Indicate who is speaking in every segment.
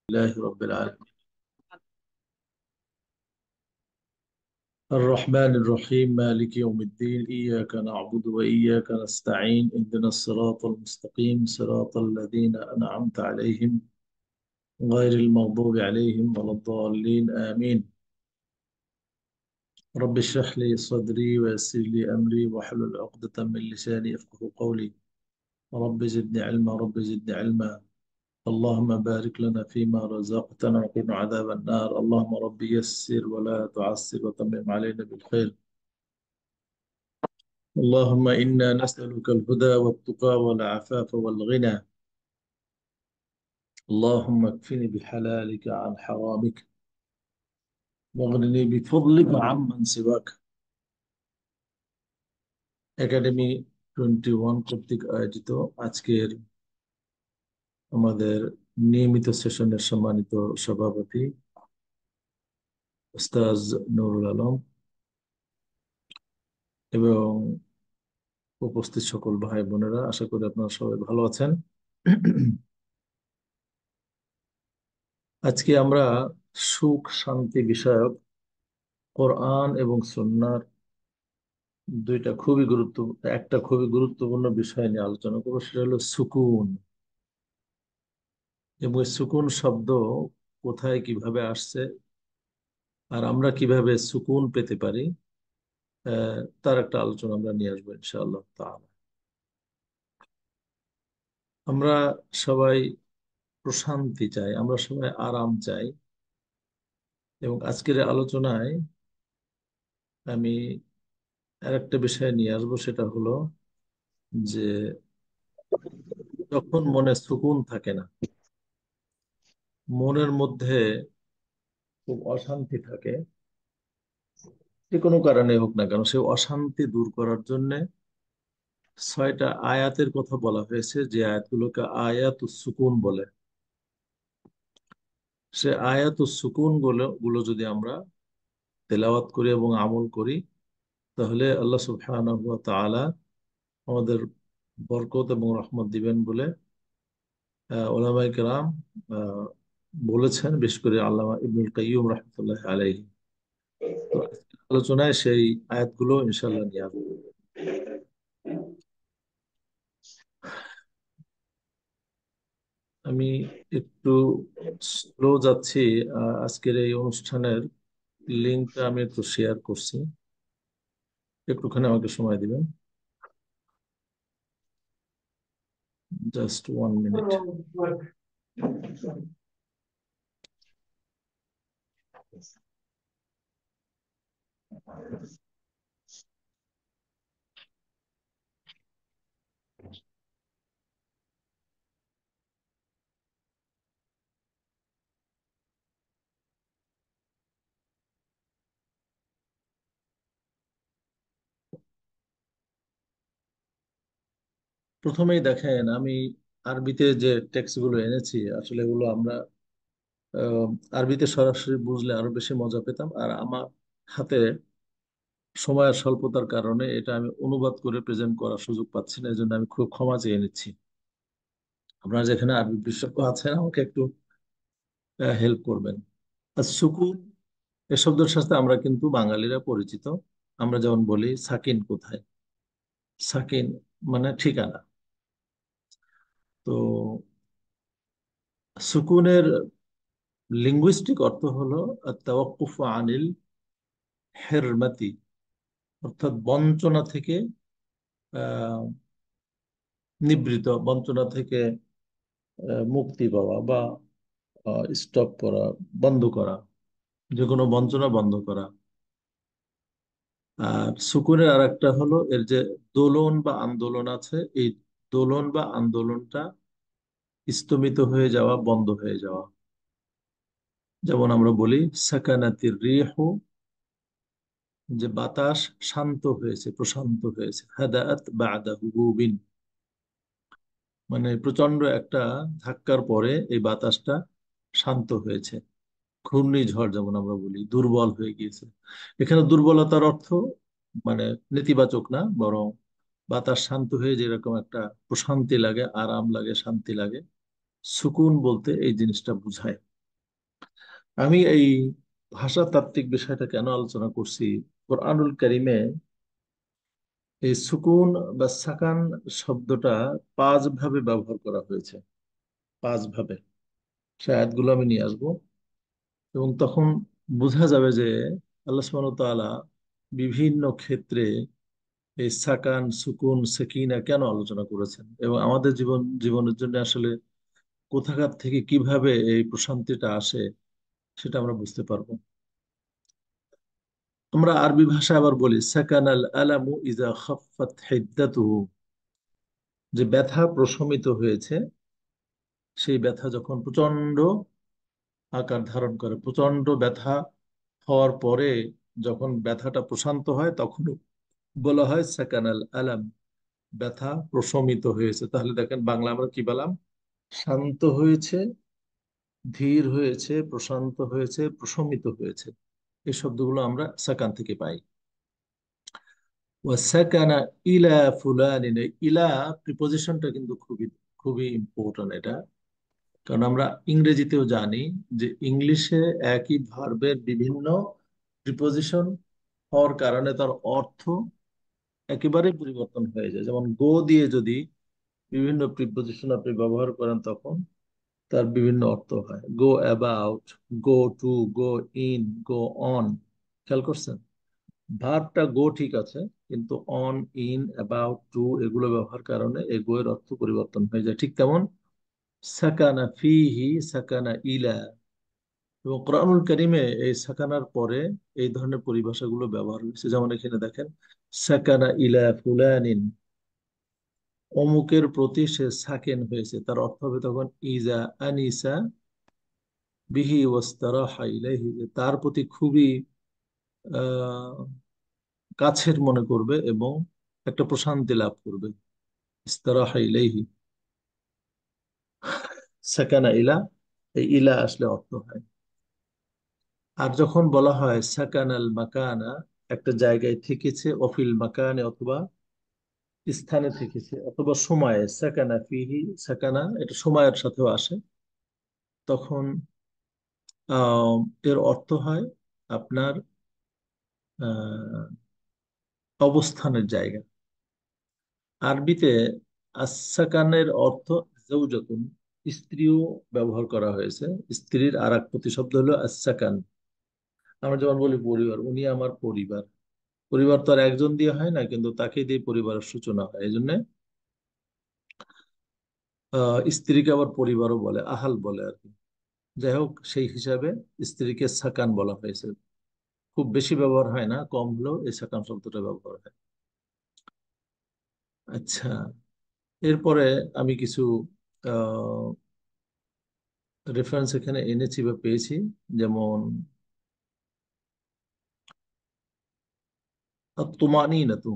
Speaker 1: لله رب العالمين الرحمن الرحيم مالك يوم الدين إياك نعبد وإياك نستعين اهدنا الصراط المستقيم صراط الذين أنعمت عليهم غير المغضوب عليهم ولا الضالين آمين. رب اشرح لي صدري ويسر لي أمري واحلل عقدة من لساني يفقهوا قولي. رب زدني علما رب زدني علما. اللهم بارك لنا فيما رزقتنا وقنا عذاب النار. اللهم رب يسر ولا تعسر وتمم علينا بالخير. اللهم إنا نسألك الهدى والتقى والعفاف والغنى. اللهم اكفني بحلالك عن حرامك واغنني بفضلك عمن سواك। Academy 21 কর্তৃক আয়োজিত আজকের আমাদের নিয়মিত সেশনের সম্মানিত সভাপতি ওস্তাজ নুরুল আলম এবং উপস্থিত সকল ভাই বোনেরা, আশা করি আপনারা সবাই ভালো আছেন। আজকে আমরা সুখ শান্তি বিষয়ক কোরআন এবং সুন্নাহর একটা খুবই গুরুত্বপূর্ণ বিষয় নিয়ে আলোচনা করবো, সেটা হলো সুকুন। এবং এই সুকুন শব্দ কোথায় কিভাবে আসছে আর আমরা কিভাবে সুকুন পেতে পারি, তার একটা আলোচনা আমরা নিয়ে আসবো ইনশাআল্লাহ তাআলা। আমরা সবাই প্রশান্তি চাই, আমরা সবাই আরাম চাই। এবং আজকের আলোচনায় আমি আরেকটা বিষয় নিয়ে আসবো, সেটা হলো যে যখন মনে সুকুন থাকে না, মনের মধ্যে খুব অশান্তি থাকে, যে কোনো কারণে হোক না কেন, সেই অশান্তি দূর করার জন্য 6টা আয়াতের কথা বলা হয়েছে, যে আয়াতগুলোকে আয়াতুস সুকুন বলে। সে আয়াতুস সুকুন গুলো যদি আমরা তেলাওয়াত করি এবং আমল করি, তাহলে আল্লাহ সুবহানাহু ওয়া তাআলা আমাদের বরকত এবং রহমত দিবেন বলে উলামায়ে কেরাম আহ, বলেছেন, বিশেষ করে আল্লামা ইবনুল কাইয়্যিম রাহমাতুল্লাহ আলাইহি। তো আজকের আলোচনায় সেই আয়াতগুলো ইনশাআল্লাহ নিয়ে আসবো। আমি একটু স্লো যাচ্ছি। আজকের এই অনুষ্ঠানের লিঙ্কটা আমি একটু শেয়ার করছি, একটুখানি আমাকে সময় দিবেন, জাস্ট 1 মিনিট। প্রথমেই দেখেন, আমি আরবিতে যে টেক্সট গুলো এনেছি, আসলে এগুলো আমরা আহ, আরবিতে সরাসরি বুঝলে আরো বেশি মজা পেতাম। আর আমার হাতে সময়ের স্বল্পতার কারণে এটা আমি অনুবাদ করে প্রেজেন্ট করার সুযোগ পাচ্ছি না, এই জন্য আমি খুব ক্ষমা চেয়ে নিচ্ছি। আপনারা যেখানে আরবি বিশেষজ্ঞ আছেন, আমাকে একটু হেল্প করবেন। আর সুকুন এ শব্দের সাথে আমরা কিন্তু বাঙালিরা পরিচিত। আমরা যেমন বলি সাকিন কোথায়, সাকিন মানে ঠিকানা। তো সুকুনের লিঙ্গুইস্টিক অর্থ হলো তাওয়াক্কুফ আনিল হেরমাতি, অর্থাৎ বঞ্চনা থেকে আহ বঞ্চনা থেকে মুক্তি পাওয়া বা স্টপ করা, বন্ধ করা, যে কোনো বঞ্চনা বন্ধ করা। আর সুকুনের আর একটা হলো এর যে দোলন বা আন্দোলন আছে, এই দোলন বা আন্দোলনটা স্তমিত হয়ে যাওয়া, বন্ধ হয়ে যাওয়া। যেমন আমরা বলি সাকানাতির রিহু, যে বাতাস শান্ত হয়েছে, প্রশান্ত হয়েছে। হাদাআত বা'দা হুবুবিন, মানে প্রচন্ড একটা ধাক্কার পরে এই বাতাসটা শান্ত হয়েছে। ঘূর্ণিঝড় যেমন আমরা বলি দুর্বল হয়ে গিয়েছে, এখানে দুর্বলতার অর্থ মানে নেতিবাচক না, বরং বাতাস শান্ত হয়ে যেরকম একটা প্রশান্তি লাগে, আরাম লাগে, শান্তি লাগে, সুকুন বলতে এই জিনিসটা বোঝায়। আমি এই ভাষাতাত্ত্বিক বিষয়টা কেন আলোচনা করছি, কোরআনুল কারিমে এই সুকুন বা সাকান শব্দটা পাঁচ ভাবে ব্যবহার করা হয়েছে। পাঁচ ভাবে সে আয়াতগুলো আমি নিয়ে আসবো, এবং তখন বোঝা যাবে যে আল্লাহ সুবহানাহু ওয়া তাআলা বিভিন্ন ক্ষেত্রে এই সাকান সুকুন সেকিনা কেন আলোচনা করেছেন, এবং আমাদের জীবনের জন্য আসলে কোথাকার থেকে কিভাবে এই প্রশান্তিটা আসে সেটা আমরা বুঝতে পারবো। আমরা আরবি ভাষা আবার বলি সাকান আল আলামু ইজা খাফফাত হিদ্দাতুহু, যে ব্যথা প্রশমিত হয়েছে, সেই ব্যথা যখন প্রচন্ড আকার ধারণ করে, প্রচন্ড ব্যথা হওয়ার পরে যখন ব্যথাটা প্রশান্ত হয় তখন বলা হয় সাকান আল আলাম, ব্যথা প্রশমিত হয়েছে। তাহলে দেখেন বাংলা আমরা কি বললাম, শান্ত হয়েছে, ধীর হয়েছে, প্রশান্ত হয়েছে, প্রশমিত হয়েছে। এই শব্দগুলো আমরা সাকান থেকে পাই। ওয়াসাকানা ইলা ফুলানিন, এই ইলা প্রিপোজিশনটা কিন্তু খুবই খুবই ইম্পর্টেন্ট এটা। কারণ আমরা ইংরেজিতেও জানি যে ইংলিশে একই ভার্বের বিভিন্ন প্রিপোজিশন হওয়ার কারণে তার অর্থ একেবারে পরিবর্তন হয়ে যায়। যেমন গো দিয়ে যদি বিভিন্ন প্রিপোজিশন আপনি ব্যবহার করেন তখন তার বিভিন্ন অর্থ হয়। গো about, go to, go in, go on. খেয়াল করছেন? ভার্বটা গো ঠিক আছে, কিন্তু অন, ইন, অ্যাবাউট, টু এগুলো ব্যবহার কারণে এই গো এর অর্থ পরিবর্তন হয়ে যায়। ঠিক তেমন সাকানা ফিহি, সাকানা ইলা, এবং কোরআনুল কারিমে এই সাকানার পরে এই ধরনের পরিভাষাগুলো ব্যবহার হয়েছে। যেমন এখানে দেখেন সাকানা ইলা ফুলানিন, অমুকের প্রতি সে সাকেন হয়েছে, তার অর্থ হবে তখন ইজা আনিসা বিহি ওয়াস্তারাহা ইলাইহি, যে তার প্রতি খুবই আহ কাছের মনে করবে এবং একটা প্রশান্তি লাভ করবে। ইস্তারাহা ইলাইহি, সাকানা ইলা, এই ইলা আসলে অর্থ হয়। আর যখন বলা হয় সাকানাল মাকানা, একটা জায়গায় থেকেছে, অফিল মাকানে অথবা স্থানে থেকেছে, অথবা সময়ে, সাকানা ফিহি, সাকানা এটা সময়ের সাথেও আসে, তখন আহ এর অর্থ হয় আপনার আহ অবস্থানের জায়গা। আরবিতে আসাকানের অর্থ জৌজাতুন, স্ত্রীও ব্যবহার করা হয়েছে। স্ত্রীর আর এক প্রতিশব্দ হলো আসাকান। আমরা যেমন বলি পরিবার, উনি আমার পরিবার। পরিবার তো আর একজন দিয়ে হয় না, কিন্তু তাকে দিয়ে পরিবারের সূচনা হয়। এই জন্য স্ত্রীকে আবার পরিবারও বলে, আহাল বলে আর কি। যাই হোক, সেই হিসাবে স্ত্রীকে সাকান বলা হয়েছে। খুব বেশি ব্যবহার হয় না, কম হলেও এই সাকান শব্দটা ব্যবহার হয়। আচ্ছা, এরপরে আমি কিছু রেফারেন্স এখানে এনেছি বা পেয়েছি। যেমন আত-তুমানিনাতু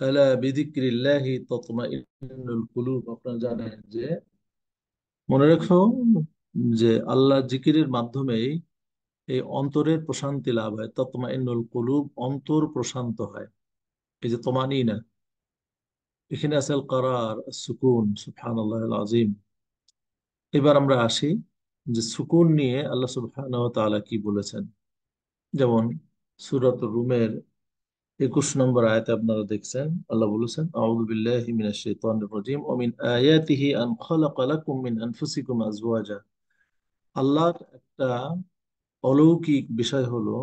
Speaker 1: আলা বিযিকরিল্লাহি তাতমাইন্নুল কুলুব, আপনারা জানেন যে, মনে রেখো যে আল্লাহ জিকিরের মাধ্যমেই এই অন্তরের প্রশান্তি লাভ হয়। তাতমাইন্নুল কুলুব, অন্তর প্রশান্ত হয়। এই যে তুমানিনা, এখানে আছে আল কারার, সুকুন, সুবহানাল্লাহিল আযীম। এবার আমরা আসি যে সুকুন নিয়ে আল্লাহ সুবহানাহু ওয়া তাআলা কি বলেছেন। যেমন সূরাত রুমের 21 নম্বর আয়াতে আপনারা দেখছেন, আল্লাহ বলেছেন আউযু বিল্লাহি মিনাশ শাইতানির রাজীম ওয়া মিন আয়াতিহি আন খালাকা লাকুম মিন আনফুসিকুম আজওয়াজা। আল্লাহর একটা অলৌকিক বিষয় হলো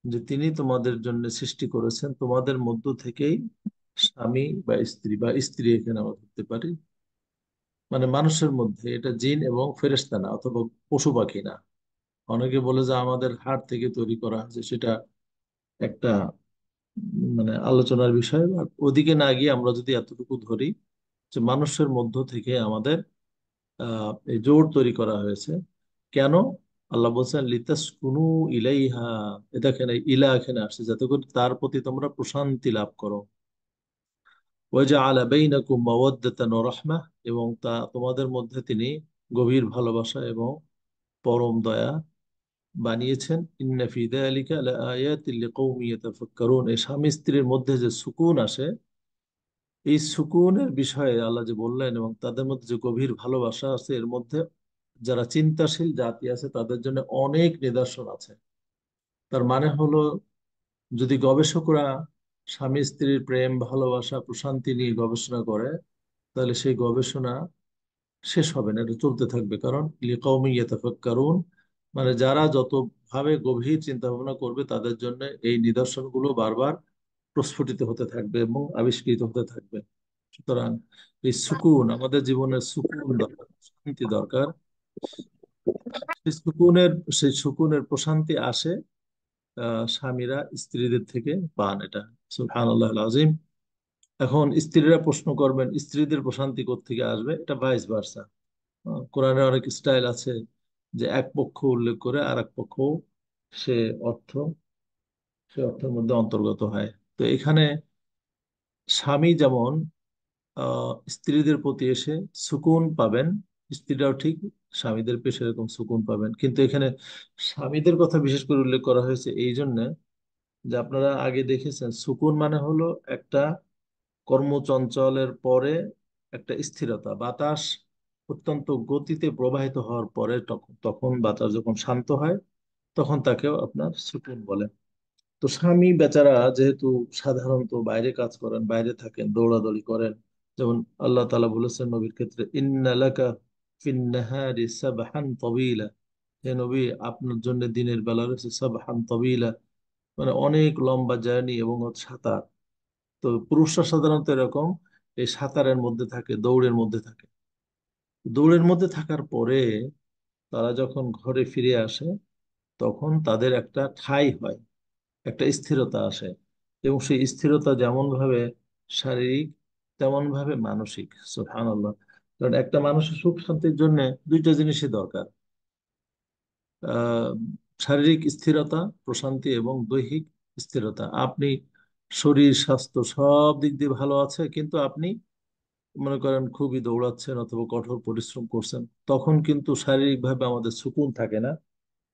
Speaker 1: যে তিনি তোমাদের জন্য সৃষ্টি করেছেন তোমাদের মধ্য থেকেই স্বামী বা স্ত্রী, বা স্ত্রী এখানে আমরা ধরতে পারি, মানে মানুষের মধ্যে, এটা জিন এবং ফেরেশতা না, অথবা পশু পাখি না। অনেকে বলে যে আমাদের হাড় থেকে তৈরি করা হয়েছে, সেটা একটা মানে আলোচনার বিষয়। আর ওদিকে না গিয়ে আমরা যদি এতটুকু ধরি যে মানুষের মধ্য থেকে আমাদের এই জোড় তৈরি করা হয়েছে। কেন? আল্লাহ বলছেন লিতাসকুনু ইলাইহা, এ দেখেন এই ইলা এখানে আসছে যাতে করে তার প্রতি তোমরা প্রশান্তি লাভ করো। ওয়াজআলা বাইনাকুম মাওয়াদ্দাতান ওয়া রাহমাহ, এবং তা তোমাদের মধ্যে তিনি গভীর ভালোবাসা এবং পরম দয়া বানিয়েছেন। ইন্না ফি যালিকা লাআয়াতিন লিকাওমিন ইয়াতাফাক্কারুন, এই স্বামী স্ত্রীর মধ্যে যে সুকুন আসে, এই সুকুনের বিষয়ে আল্লাহ যে বললেন এবং তাদের মধ্যে যে গভীর ভালোবাসা আছে এর মধ্যে যারা চিন্তাশীল জাতি আছে তাদের জন্য অনেক নিদর্শন আছে। তার মানে হলো, যদি গবেষকরা স্বামী স্ত্রীর প্রেম ভালোবাসা প্রশান্তি নিয়ে গবেষণা করে, তাহলে সেই গবেষণা শেষ হবে না, এটা চলতে থাকবে। কারণ লিকাউমি ইয়াতাফাক্কারুন, মানে যারা যত ভাবে গভীর চিন্তা ভাবনা করবে তাদের জন্য এই নিদর্শনগুলো বারবার প্রস্ফুটিত হতে থাকবে এবং আবিষ্কৃত হতে থাকবে। সুতরাং এই সুকুন, আমাদের জীবনের সুকুন দরকার, শান্তি দরকার। সেই সুকুনের সেই সুকুনের প্রশান্তি আসে স্বামীরা স্ত্রীদের থেকে পান, এটা সুবহানাল্লাহ আযীম। এখন স্ত্রীরা প্রশ্ন করবেন স্ত্রীদের প্রশান্তি কোত্থেকে আসবে, এটা ভাইস ভার্সা। কোরআনে অনেক স্টাইল আছে যে এক পক্ষ উল্লেখ করে আর এক পক্ষ সে অর্থ সে অর্থের মধ্যে অন্তর্গত হয়। তো এখানে স্বামী যেমন স্ত্রীদের প্রতি এসে সুকুন পাবেন, স্ত্রীরাও ঠিক স্বামীদের পেশে এরকম সুকুন পাবেন। কিন্তু এখানে স্বামীদের কথা বিশেষ করে উল্লেখ করা হয়েছে এই জন্য যে আপনারা আগে দেখেছেন সুকুন মানে হলো একটা কর্মচঞ্চলের পরে একটা স্থিরতা, বাতাস অত্যন্ত গতিতে প্রবাহিত হওয়ার পরে তখন তখন বাতাস যখন শান্ত হয় তখন তাকেও আপনার সুকুন বলে। তো স্বামী বেচারা যেহেতু সাধারণত বাইরে কাজ করেন, বাইরে থাকেন, দৌড়াদৌড়ি করেন, যেমন আল্লাহ তাআলা বলেছেন নবীর ক্ষেত্রে, ইন্না লাকা ফিন নাহারি সাবহান তাওয়িলা, হে নবী আপনার জন্য দিনের বেলা রয়েছে সাবহান তাওয়িলা, মানে অনেক লম্বা জার্নি এবং সাঁতার। তো পুরুষরা সাধারণত এরকম এই সাঁতারের মধ্যে থাকে, দৌড়ের মধ্যে থাকে। দৌড়ের মধ্যে থাকার পরে তারা যখন ঘরে ফিরে আসে তখন তাদের একটা ঠাঁই হয়, একটা স্থিরতা আসে। এবং সেই স্থিরতা যেমন ভাবে শারীরিক তেমন ভাবে মানসিক। সুবহানাল্লাহ। কারণ একটা মানুষের সুখ শান্তির জন্য দুইটা জিনিসই দরকার, আহ শারীরিক স্থিরতা প্রশান্তি এবং দৈহিক স্থিরতা। আপনি শরীর স্বাস্থ্য সব দিক দিয়ে ভালো আছে, কিন্তু আপনি মনে করেন খুবই দৌড়াচ্ছেন অথবা কঠোর পরিশ্রম করছেন, তখন কিন্তু শারীরিকভাবে আমাদের সুকুন থাকে না।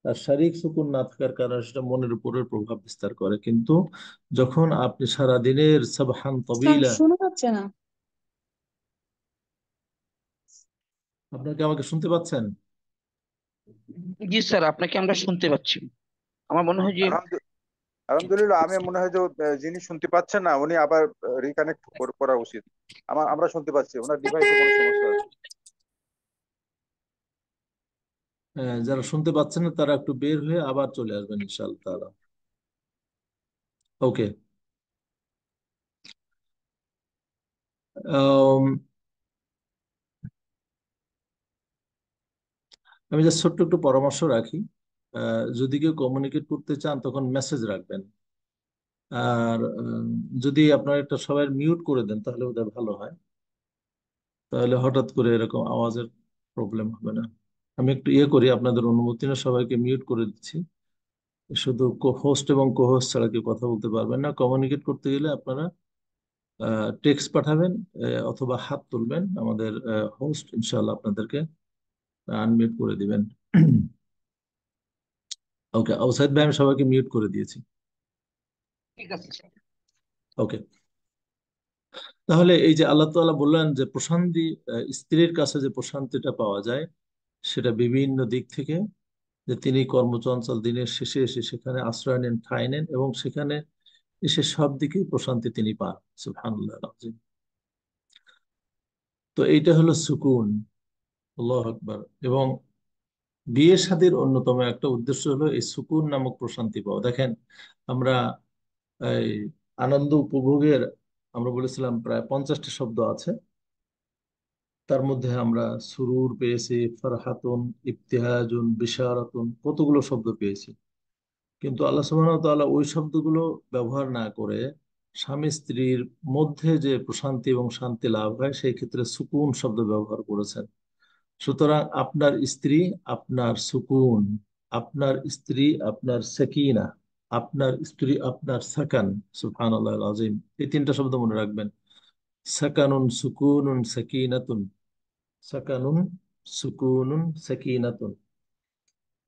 Speaker 1: আর শারীরিক সুকুন না থাকার কারণে সেটা মনের উপরে প্রভাব বিস্তার করে। কিন্তু যখন আপনি সারা দিনের সাবহান
Speaker 2: স্যার
Speaker 1: তবিলা,
Speaker 2: শোনা যাচ্ছে না।
Speaker 1: আপনাকে আমাকে শুনতে পাচ্ছেন?
Speaker 3: জি স্যার, আপনাকে আমরা শুনতে পাচ্ছি। আমার মনে হয় যে
Speaker 4: আলহামদুলিল্লাহ। আলহামদুলিল্লাহ, আমি মনে হয় যে যিনি শুনতে পাচ্ছেন না উনি আবার রিকানেক্ট করা উচিত। আমরা শুনতে পাচ্ছি, ওনার ডিভাইসে কোনো সমস্যা আছে।
Speaker 1: যারা শুনতে পাচ্ছেন না তারা একটু বের হয়ে আবার চলে আসবেন ইনশাআল্লাহ তাআলা। ওকে। আমি জাস্ট ছোট্ট একটু পরামর্শ রাখি, যদি কেউ কমিউনিকেট করতে চান তখন মেসেজ রাখবেন। আর যদি আপনারা একটা সবাই মিউট করে দেন তাহলে বোধহয় ভালো হয়, তাহলে হঠাৎ করে এরকম আওয়াজের প্রবলেম হবে না। আমি একটু ইয়ে করি, আপনাদের অনুমতি না, সবাইকে মিউট করে দিচ্ছি। শুধু হোস্ট এবং কোহোস্ট ছাড়া কেউ কথা বলতে পারবেন না। কমিউনিকেট করতে গেলে আপনারা টেক্সট পাঠাবেন, অথবা হাত তুলবেন, আমাদের হোস্ট ইনশাআল্লাহ আপনাদেরকে আনমিউট করে দিবেন। ওকে, আউসাইদ ভাই আমি সবাইকে মিউট করে দিয়েছি।
Speaker 3: ঠিক আছে স্যার।
Speaker 1: ওকে। তাহলে এই যে আল্লাহ তাআলা বললেন যে প্রশান্তি, স্ত্রীর কাছে যে প্রশান্তিটা পাওয়া যায় সেটা বিভিন্ন দিক থেকে, যে তিনি কর্মচঞ্চল দিনের শেষে এসে সেখানে আশ্রয় নেন, ঠাঁই নেন এবং সেখানে এসে সব দিকেই প্রশান্তি তিনি পান। সুবহানাল্লাহ আযীম। তো এইটা হলো সুকুন। আল্লাহু আকবার। এবং বিয়ে শাদীর অন্যতম একটা উদ্দেশ্য হলো এই সুকুন নামক প্রশান্তি পাওয়া। দেখেন, আমরা এই আনন্দ উপভোগের, আমরা বলেছিলাম প্রায় 50টি শব্দ আছে। তার মধ্যে আমরা সুরুর পেয়েছি, ফারহাতুন, ইবতিহাজুন, বিশারাতুন, কতগুলো শব্দ পেয়েছি। কিন্তু আল্লাহ সুবহানাহু ওয়া তাআলা ওই শব্দগুলো ব্যবহার না করে স্বামী স্ত্রীর মধ্যে যে প্রশান্তি এবং শান্তি লাভ হয় সেই ক্ষেত্রে সুকুন শব্দ ব্যবহার করেছেন। সুতরাং আপনার স্ত্রী আপনার সুকুন, আপনার স্ত্রী আপনার সাকিনা, আপনার স্ত্রী আপনার সাকান। সুবহানাল্লাহ আযীম। এই তিনটা শব্দ মনে রাখবেন, সাকানুন সুকুনুন সাকিনাতুন, সাকানুন সুকুনুন সাকিনাতুন।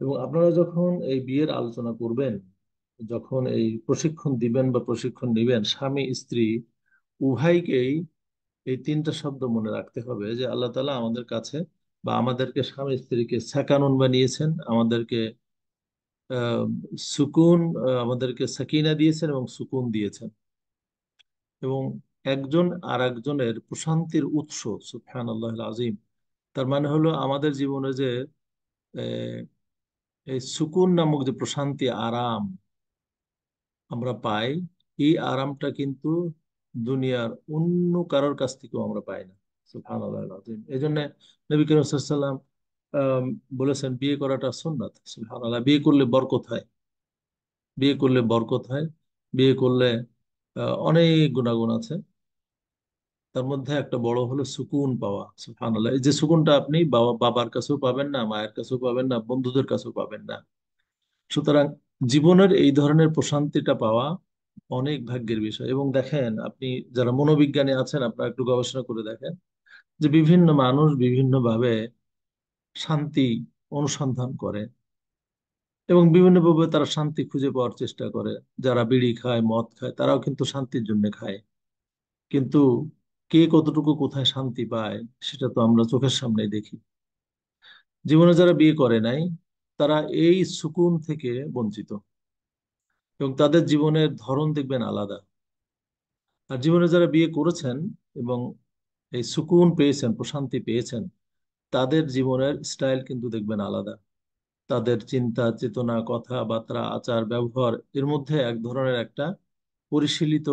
Speaker 1: এবং আপনারা যখন এই বিয়ের আলোচনা করবেন, যখন এই প্রশিক্ষণ দিবেন বা প্রশিক্ষণ নিবেন, স্বামী স্ত্রী উভয়কেই এই তিনটা শব্দ মনে রাখতে হবে যে আল্লাহ তাআলা আমাদের কাছে বা আমাদেরকে স্বামী স্ত্রীকে সেকানুন বানিয়েছেন, আমাদেরকে আহ, সুকুন, আমাদেরকে সাকিনা দিয়েছেন এবং সুকুন দিয়েছেন, এবং একজন আর একজনের প্রশান্তির উৎস। সুবহানাল্লাহ আজিম। তার মানে হলো আমাদের জীবনে যে আহ, এই সুকুন নামক যে প্রশান্তি, আরাম আমরা পাই, এই আরামটা কিন্তু দুনিয়ার অন্য কারোর কাছ থেকেও আমরা পাই না। সুবহানাল্লাহ আযীম। এই জন্য নবী করিম সাল্লাল্লাহু আলাইহি ওয়াসাল্লাম বলেছেন বিয়ে করাটা সুন্নাত। সুবহানাল্লাহ। বিয়ে করলে বরকত হয়, বিয়ে করলে বরকত হয়, বিয়ে করলে অনেক গুণাগুণ আছে। তার মধ্যে একটা বড় হলো সুকুন পাওয়া। সুবহানাল্লাহ। এই যে সুকুনটা আপনি বাবার কাছেও পাবেন না, মায়ের কাছেও পাবেন না, বন্ধুদের কাছেও পাবেন না। সুতরাং জীবনের এই ধরনের প্রশান্তিটা পাওয়া অনেক ভাগ্যের বিষয়। এবং দেখেন আপনি যারা মনোবিজ্ঞানী আছেন, আপনারা একটু গবেষণা করে দেখেন যে বিভিন্ন মানুষ বিভিন্ন ভাবে শান্তি অনুসন্ধান করে এবং বিভিন্নভাবে তারা শান্তি খুঁজে পাওয়ার চেষ্টা করে। যারা বিড়ি খায়, মদ খায়, তারাও কিন্তু শান্তির জন্য খায়। কিন্তু কে কতটুকু কোথায় শান্তি পায় সেটা তো আমরা চোখের সামনেই দেখি। জীবনে যারা বিয়ে করে নাই, তারা এই সুকুন থেকে বঞ্চিত, এবং তাদের জীবনের ধরন দেখবেন আলাদা। আর জীবনে যারা বিয়ে করেছেন এবং এই সুকুন পেয়েছেন, প্রশান্তি পেয়েছেন, তাদের জীবনের স্টাইল কিন্তু দেখবেন আলাদা। তাদের চিন্তা চেতনা, কথাবার্তা, আচার ব্যবহার, এর মধ্যে এক ধরনের একটা পরিশীলিত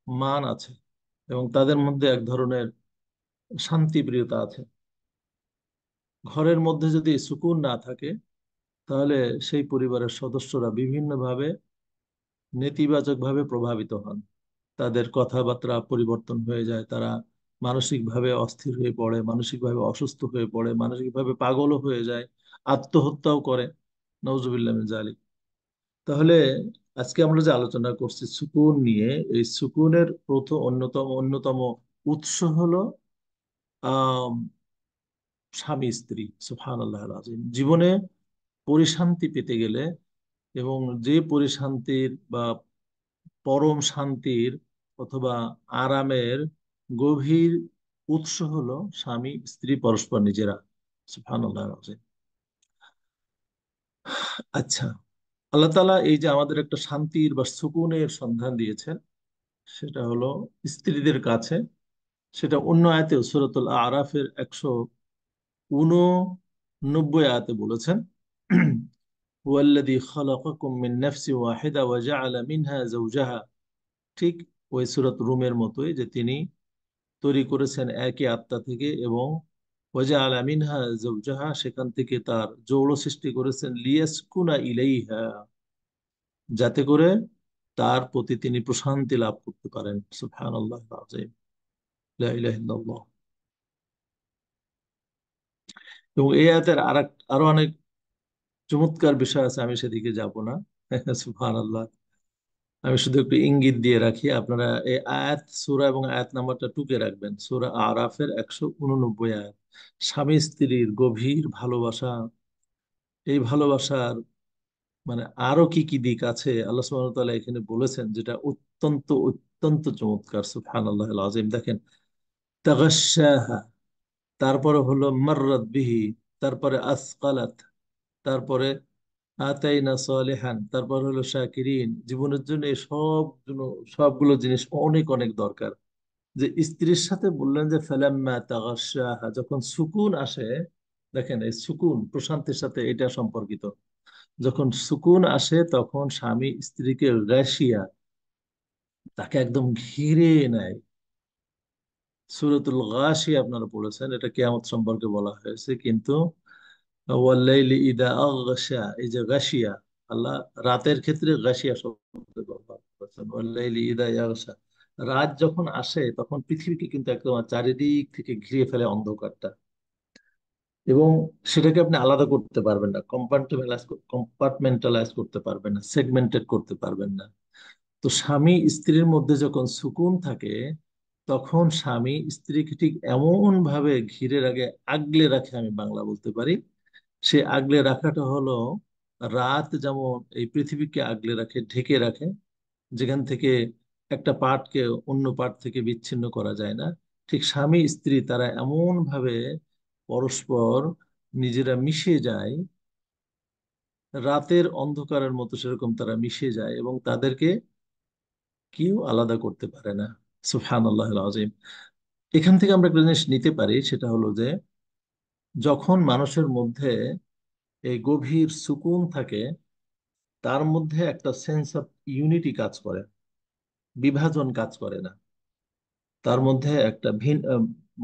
Speaker 1: মান আছে, এবং তাদের মধ্যে এক ধরনের শান্তিপ্রিয়তা আছে। ঘরের মধ্যে যদি সুকুন না থাকে, তাহলে সেই পরিবারের সদস্যরা বিভিন্নভাবে নেতিবাচকভাবে প্রভাবিত হন। তাদের কথাবার্তা পরিবর্তন হয়ে যায়, তারা মানসিকভাবে অস্থির হয়ে পড়ে, মানসিকভাবে অসুস্থ হয়ে পড়ে, মানসিকভাবে পাগলও হয়ে যায়, আত্মহত্যাও করে। নওজুবিল্লাহ মিন জালিক। তাহলে আজকে আমরা যে আলোচনা করছি সুকুন নিয়ে, এই সুকুনের প্রথম অন্যতম উৎস হলো আহ স্বামী স্ত্রী। সুবহানাল্লাহ আযীম। জীবনে পরিশান্তি পেতে গেলে, এবং যে পরিশান্তির বা পরম শান্তির অথবা আরামের গভীর উৎস হলো স্বামী স্ত্রী পরস্পর নিজেরা। সুবহানাল্লাহ আযীম। আচ্ছা, আল্লাহ তাআলা এই যে আমাদের একটা শান্তির বা সুকুনের সন্ধান দিয়েছেন, সেটা হলো স্ত্রীদের কাছে। সেটা অন্য আয়াতে সূরাতুল আরাফের 189 আয়াতে বলেছেন, হুয়াল্লাযী খালাকাকুম মিন নাফসিন ওয়াহিদা ওয়া জাআলা মিনহা যাওজাহা। ঠিক ওই সূরাত রুমের মতোই, যে তিনি তৈরি করেছেন একই আত্মা থেকে, এবং ওয়াজআলা মিনহা যাওজাহা, সেখান থেকে তার যৌন সৃষ্টি করেছেন, লিয়াসকুনা ইলাইহা, যাতে করে তার প্রতি তিনি প্রশান্তি লাভ করতে পারেন। সুবহানাল্লাহ আযীম। লা ইলাহা ইল্লাল্লাহ। এবং এই আয়াতের আরো অনেক চমৎকার বিষয় আছে, আমি সেদিকে যাব না। সুবহানাল্লাহ। আমি শুধু একটু ইঙ্গিত দিয়ে রাখি, আপনারা এই আয়াত সূরা এবং আয়াত নাম্বারটা টুকে রাখবেন। সূরা আরাফের 189 আয়াত। স্বামী স্ত্রীর গভীর ভালোবাসা, এই ভালোবাসার মানে আরো কি কি দিক আছে আল্লাহ সুবহানাহু ওয়া তাআলা এখানে বলেছেন, যেটা অত্যন্ত অত্যন্ত চমৎকার। সুবহানাল্লাহিল আযীম। দেখেন, তাগাশশাহা, তারপরে হলো মাররাত বিহি, তারপরে আসকালাত, তারপরে আতাইনা সলিহান, তারপর হলো শাকিরিন। জীবনের জন্য এই সবগুলো জিনিস অনেক অনেক দরকার। যে স্ত্রীর সাথে বললেন যে ফালাম্মা তাগাশশাহা, যখন সুকুন আসে, দেখেন এই সুকুন প্রশান্তির সাথে এটা সম্পর্কিত। যখন সুকুন আসে তখন স্বামী স্ত্রীকে গাশিয়া, তাকে একদম ঘিরে নেয়। সূরাতুল গাশিয়া আপনারা পড়েছেন, এটা কিয়ামত সম্পর্কে বলা হয়েছে। কিন্তু ওয়াল্লাইলি ইদা আগশা, এই যে গাশিয়া, আল্লাহ রাতের ক্ষেত্রে গাশিয়া শব্দ ব্যবহার করেছেন, ওয়াল্লাইলি ইদা ইয়াগশা। রাত যখন আসে তখন পৃথিবীকে কিন্তু একদম চারিদিক থেকে ঘিরে ফেলে অন্ধকারটা, এবং সেটাকে আপনি আলাদা করতে পারবেন না, কম্পার্টমেন্টালাইজ করতে পারবেন না, সেগমেন্টেড করতে পারবেন না। তো স্বামী স্ত্রীর মধ্যে যখন সুকুন থাকে, তখন স্বামী স্ত্রীকে ঠিক এমন ভাবে ঘিরে রাখে, আগলে রাখে, আমি বাংলা বলতে পারি। সে আগলে রাখাটা হলো, রাত যেমন এই পৃথিবীকে আগলে রাখে, ঢেকে রাখে, যেখান থেকে একটা পার্টকে অন্য পার্ট থেকে বিচ্ছিন্ন করা যায় না, ঠিক স্বামী স্ত্রী তারা এমন ভাবে পরস্পর নিজেরা মিশে যায়, রাতের অন্ধকারের মতো সেরকম তারা মিশে যায় এবং তাদেরকে কেউ আলাদা করতে পারে না। সুবহানাল্লাহ আযীম। এখান থেকে আমরা একটা জিনিস নিতে পারি, সেটা হলো যে যখন মানুষের মধ্যে এই গভীর সুকুন থাকে, তার মধ্যে একটা সেন্স অফ ইউনিটি কাজ করে, বিভাজন কাজ করে না। তার মধ্যে একটা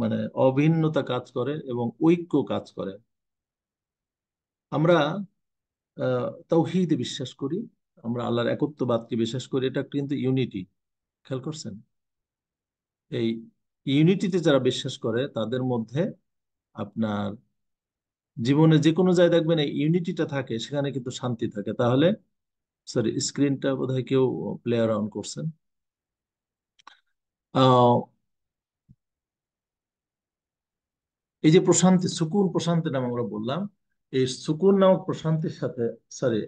Speaker 1: মানে অভিন্নতা কাজ করে এবং ঐক্য কাজ করে। আমরা তাওহীদে বিশ্বাস করি, আমরা আল্লাহর একত্ববাদকে বিশ্বাস করি, এটা কিন্তু ইউনিটি। খেয়াল করছেন? এই ইউনিটিতে যারা বিশ্বাস করে তাদের মধ্যে আপনার জীবনে যে কোনো জায়গায় দেখবেন এই ইউনিটিটা থাকে, সেখানে কিন্তু শান্তি থাকে। তাহলে সরি, স্ক্রিনটা বোধহয় কেউ প্লে অন করছেন। আহ এই যে প্রশান্তি, সুকুন প্রশান্তি নাম আমরা বললাম, এই সুকুন নামক প্রশান্তির সাথে, সরি,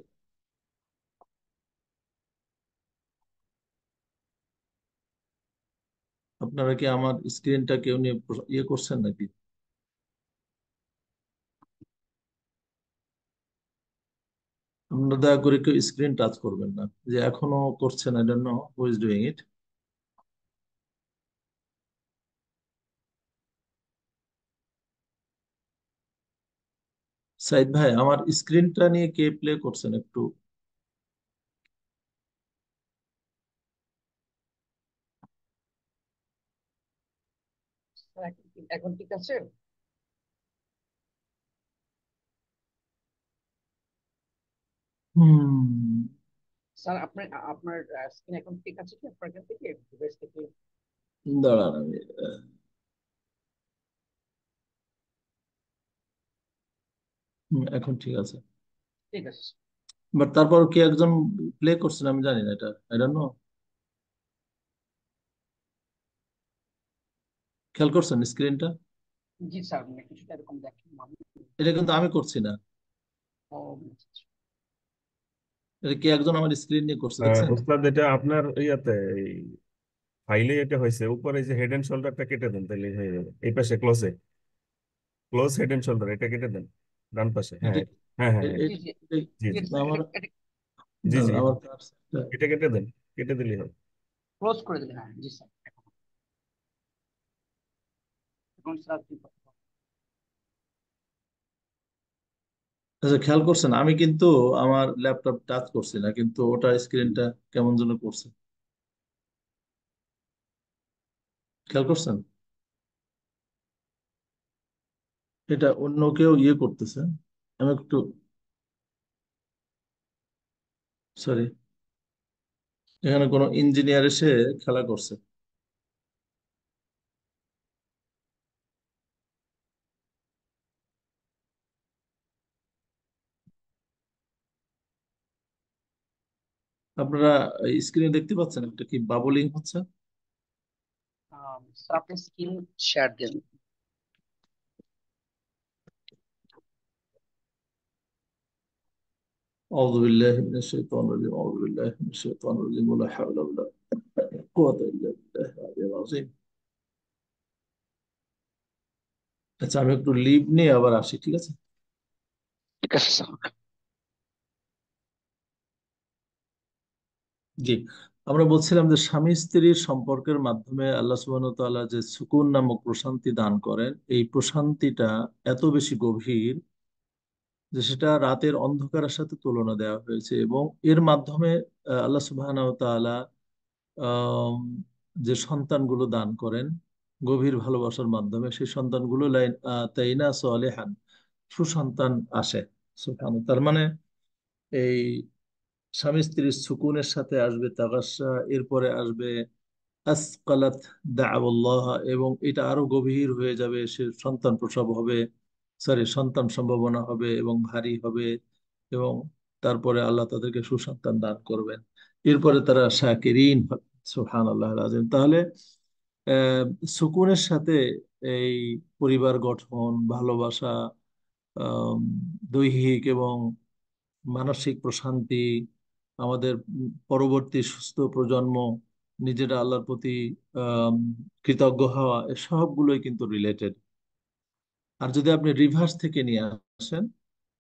Speaker 1: আপনারা কি আমার স্ক্রিনটা কেউ নিয়ে ইয়ে করছেন নাকি? আপনারা দয়া করে কেউ স্ক্রিন টাচ করবেন না, যে এখনো করছেন, I don't know who is doing it. Saeed ভাই, আমার স্ক্রিনটা নিয়ে কে প্লে করছেন একটু?
Speaker 3: স্যার, এখন ঠিক আছে?
Speaker 1: হুম,
Speaker 3: স্যার, আপনার আপনার স্ক্রিন এখন ঠিক আছে কি আপনার কাছ থেকে ডিভাইস থেকে?
Speaker 1: দাঁড়ান আমি এখন ঠিক আছে।
Speaker 3: ঠিক আছে।
Speaker 1: বাট তারপর কি একজন প্লে করছেন আমি জানি না, এটা আই ডোন্ট নো। খেয়াল করছেন স্ক্রিনটা?
Speaker 3: জি স্যার, মানে কিছুটা এরকম দেখেন আমি।
Speaker 1: এটা কিন্তু আমি করছি না,
Speaker 3: ও, আচ্ছা, আচ্ছা।
Speaker 1: এটা কি একজন আমার স্ক্রিন নিয়ে করছে, দেখছেন?
Speaker 2: উস্তাদ, এটা আপনার ইয়াতে ফাইলে এটা হয়েছে, উপরে যে হেড এন্ড শোল্ডারটা কেটে দেন, তাহলে হয়ে যাবে। এই পাশে ক্লোজে, ক্লোজ হেড এন্ড শোল্ডার এটা কেটে দেন, ডান পাশে। হ্যাঁ,
Speaker 1: এটা
Speaker 2: হ্যাঁ, হ্যাঁ,
Speaker 1: এ-
Speaker 2: হ্যাঁ।
Speaker 3: জি, জি।
Speaker 2: জি, জি,
Speaker 3: এটা
Speaker 1: আমার,
Speaker 3: এটা
Speaker 2: জি, জি,
Speaker 1: আমার কার্সরটা,
Speaker 2: এটা কেটে দেন, কেটে দিলে হয়।
Speaker 3: ক্লোজ করে দিলেন, হ্যাঁ জি স্যার। এখন স্যার কি করতে হবে?
Speaker 1: আচ্ছা খেয়াল করছেন, আমি কিন্তু আমার ল্যাপটপ টাচ করছি না, কিন্তু ওটা স্ক্রিনটা কেমন যেন করছে। খেয়াল করছেন? এটা অন্য কেউ ইয়ে করতেছে। আমি একটু, সরি, এখানে কোনো ইঞ্জিনিয়ার এসে খেলা করছে। আপনারা স্ক্রিনে দেখতে পাচ্ছেন একটা কি বাবলিং হচ্ছে?
Speaker 3: স্যার, আপনি স্ক্রিন শেয়ার দিন।
Speaker 1: أعوذ بالله من الشيطان الرجيم، أعوذ بالله من الشيطان الرجيم، ولا حول ولا قوة إلا بالله العلي العظيم। আচ্ছা আমি একটু লিভ নিয়ে আবার আসি, ঠিক আছে?
Speaker 3: ঠিক আছে স্যার।
Speaker 1: জি, আমরা বলছিলাম যে স্বামী স্ত্রীর সম্পর্কের মাধ্যমে আল্লাহ সুবহানাহু ওয়া তাআলা যে সুকুন নামক প্রশান্তি দান করেন, এই প্রশান্তিটা এত বেশি গভীর যে সেটা রাতের অন্ধকারের সাথে তুলনা দেওয়া হয়েছে। এবং এর মাধ্যমে আল্লাহ সুবহানাহু ওয়া তাআলা আম, যে সন্তানগুলো দান করেন গভীর ভালোবাসার মাধ্যমে, সেই সন্তানগুলো তাইনা সালেহান, সুসন্তান আসে। সুবহানাহু, তার মানে এই স্বামী স্ত্রীর সুকুনের সাথে আসবে তাগাসা, এরপরে আসবে আসকালাত দাআওয়াল্লাহ, এবং এটা আরো গভীর হয়ে যাবে, সে সন্তান প্রসব হবে, সরি সন্তান সম্ভাবনা হবে এবং ভারী হবে। এবং তারপরে আল্লাহ তাদেরকে সুসন্তান দান করবেন। এরপরে তারা শাকিরিন হবে। সুবহানাল্লাহ আযীম। তাহলে আহ, সুকুনের সাথে এই পরিবার গঠন, ভালোবাসা, আম, দৈহিক এবং মানসিক প্রশান্তি, আমাদের পরবর্তী সুস্থ প্রজন্ম, নিজেরা আল্লাহর প্রতি আম, কৃতজ্ঞ হওয়া, সবগুলোই কিন্তু রিলেটেড। আর যদি আপনি রিভার্স থেকে নিয়ে আসেন,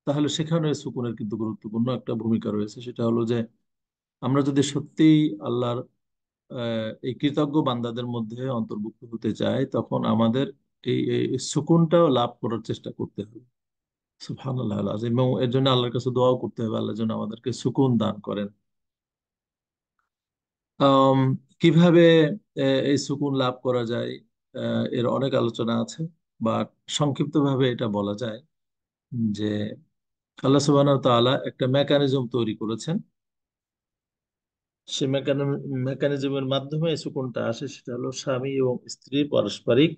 Speaker 1: তাহলে সেখানে সুকুনের কিন্তু গুরুত্বপূর্ণ একটা ভূমিকা রয়েছে। সেটা হলো যে আমরা যদি সত্যিই আল্লাহর এই কৃতজ্ঞ বান্দাদের মধ্যে অন্তর্ভুক্ত হতে চাই, তখন আমাদের এই সুকুনটাও লাভ করার চেষ্টা করতে হবে। সুবহানাল্লাহ আল আযীম। এবং এর জন্য আল্লাহর কাছে দোয়াও করতে হবে, আল্লাহ যেন আমাদেরকে সুকুন দান করেন। আম, কিভাবে এই সুকুন লাভ করা যায়, এর অনেক আলোচনা আছে, বাট সংক্ষিপ্তভাবে এটা বলা যায় যে আল্লাহ সুবহানাহু ওয়া তাআলা একটা মেকানিজম তৈরি করেছেন। সে মেকানিজমের মাধ্যমে এই সুকুনটা আসে। সেটা হলো স্বামী এবং স্ত্রীর পারস্পরিক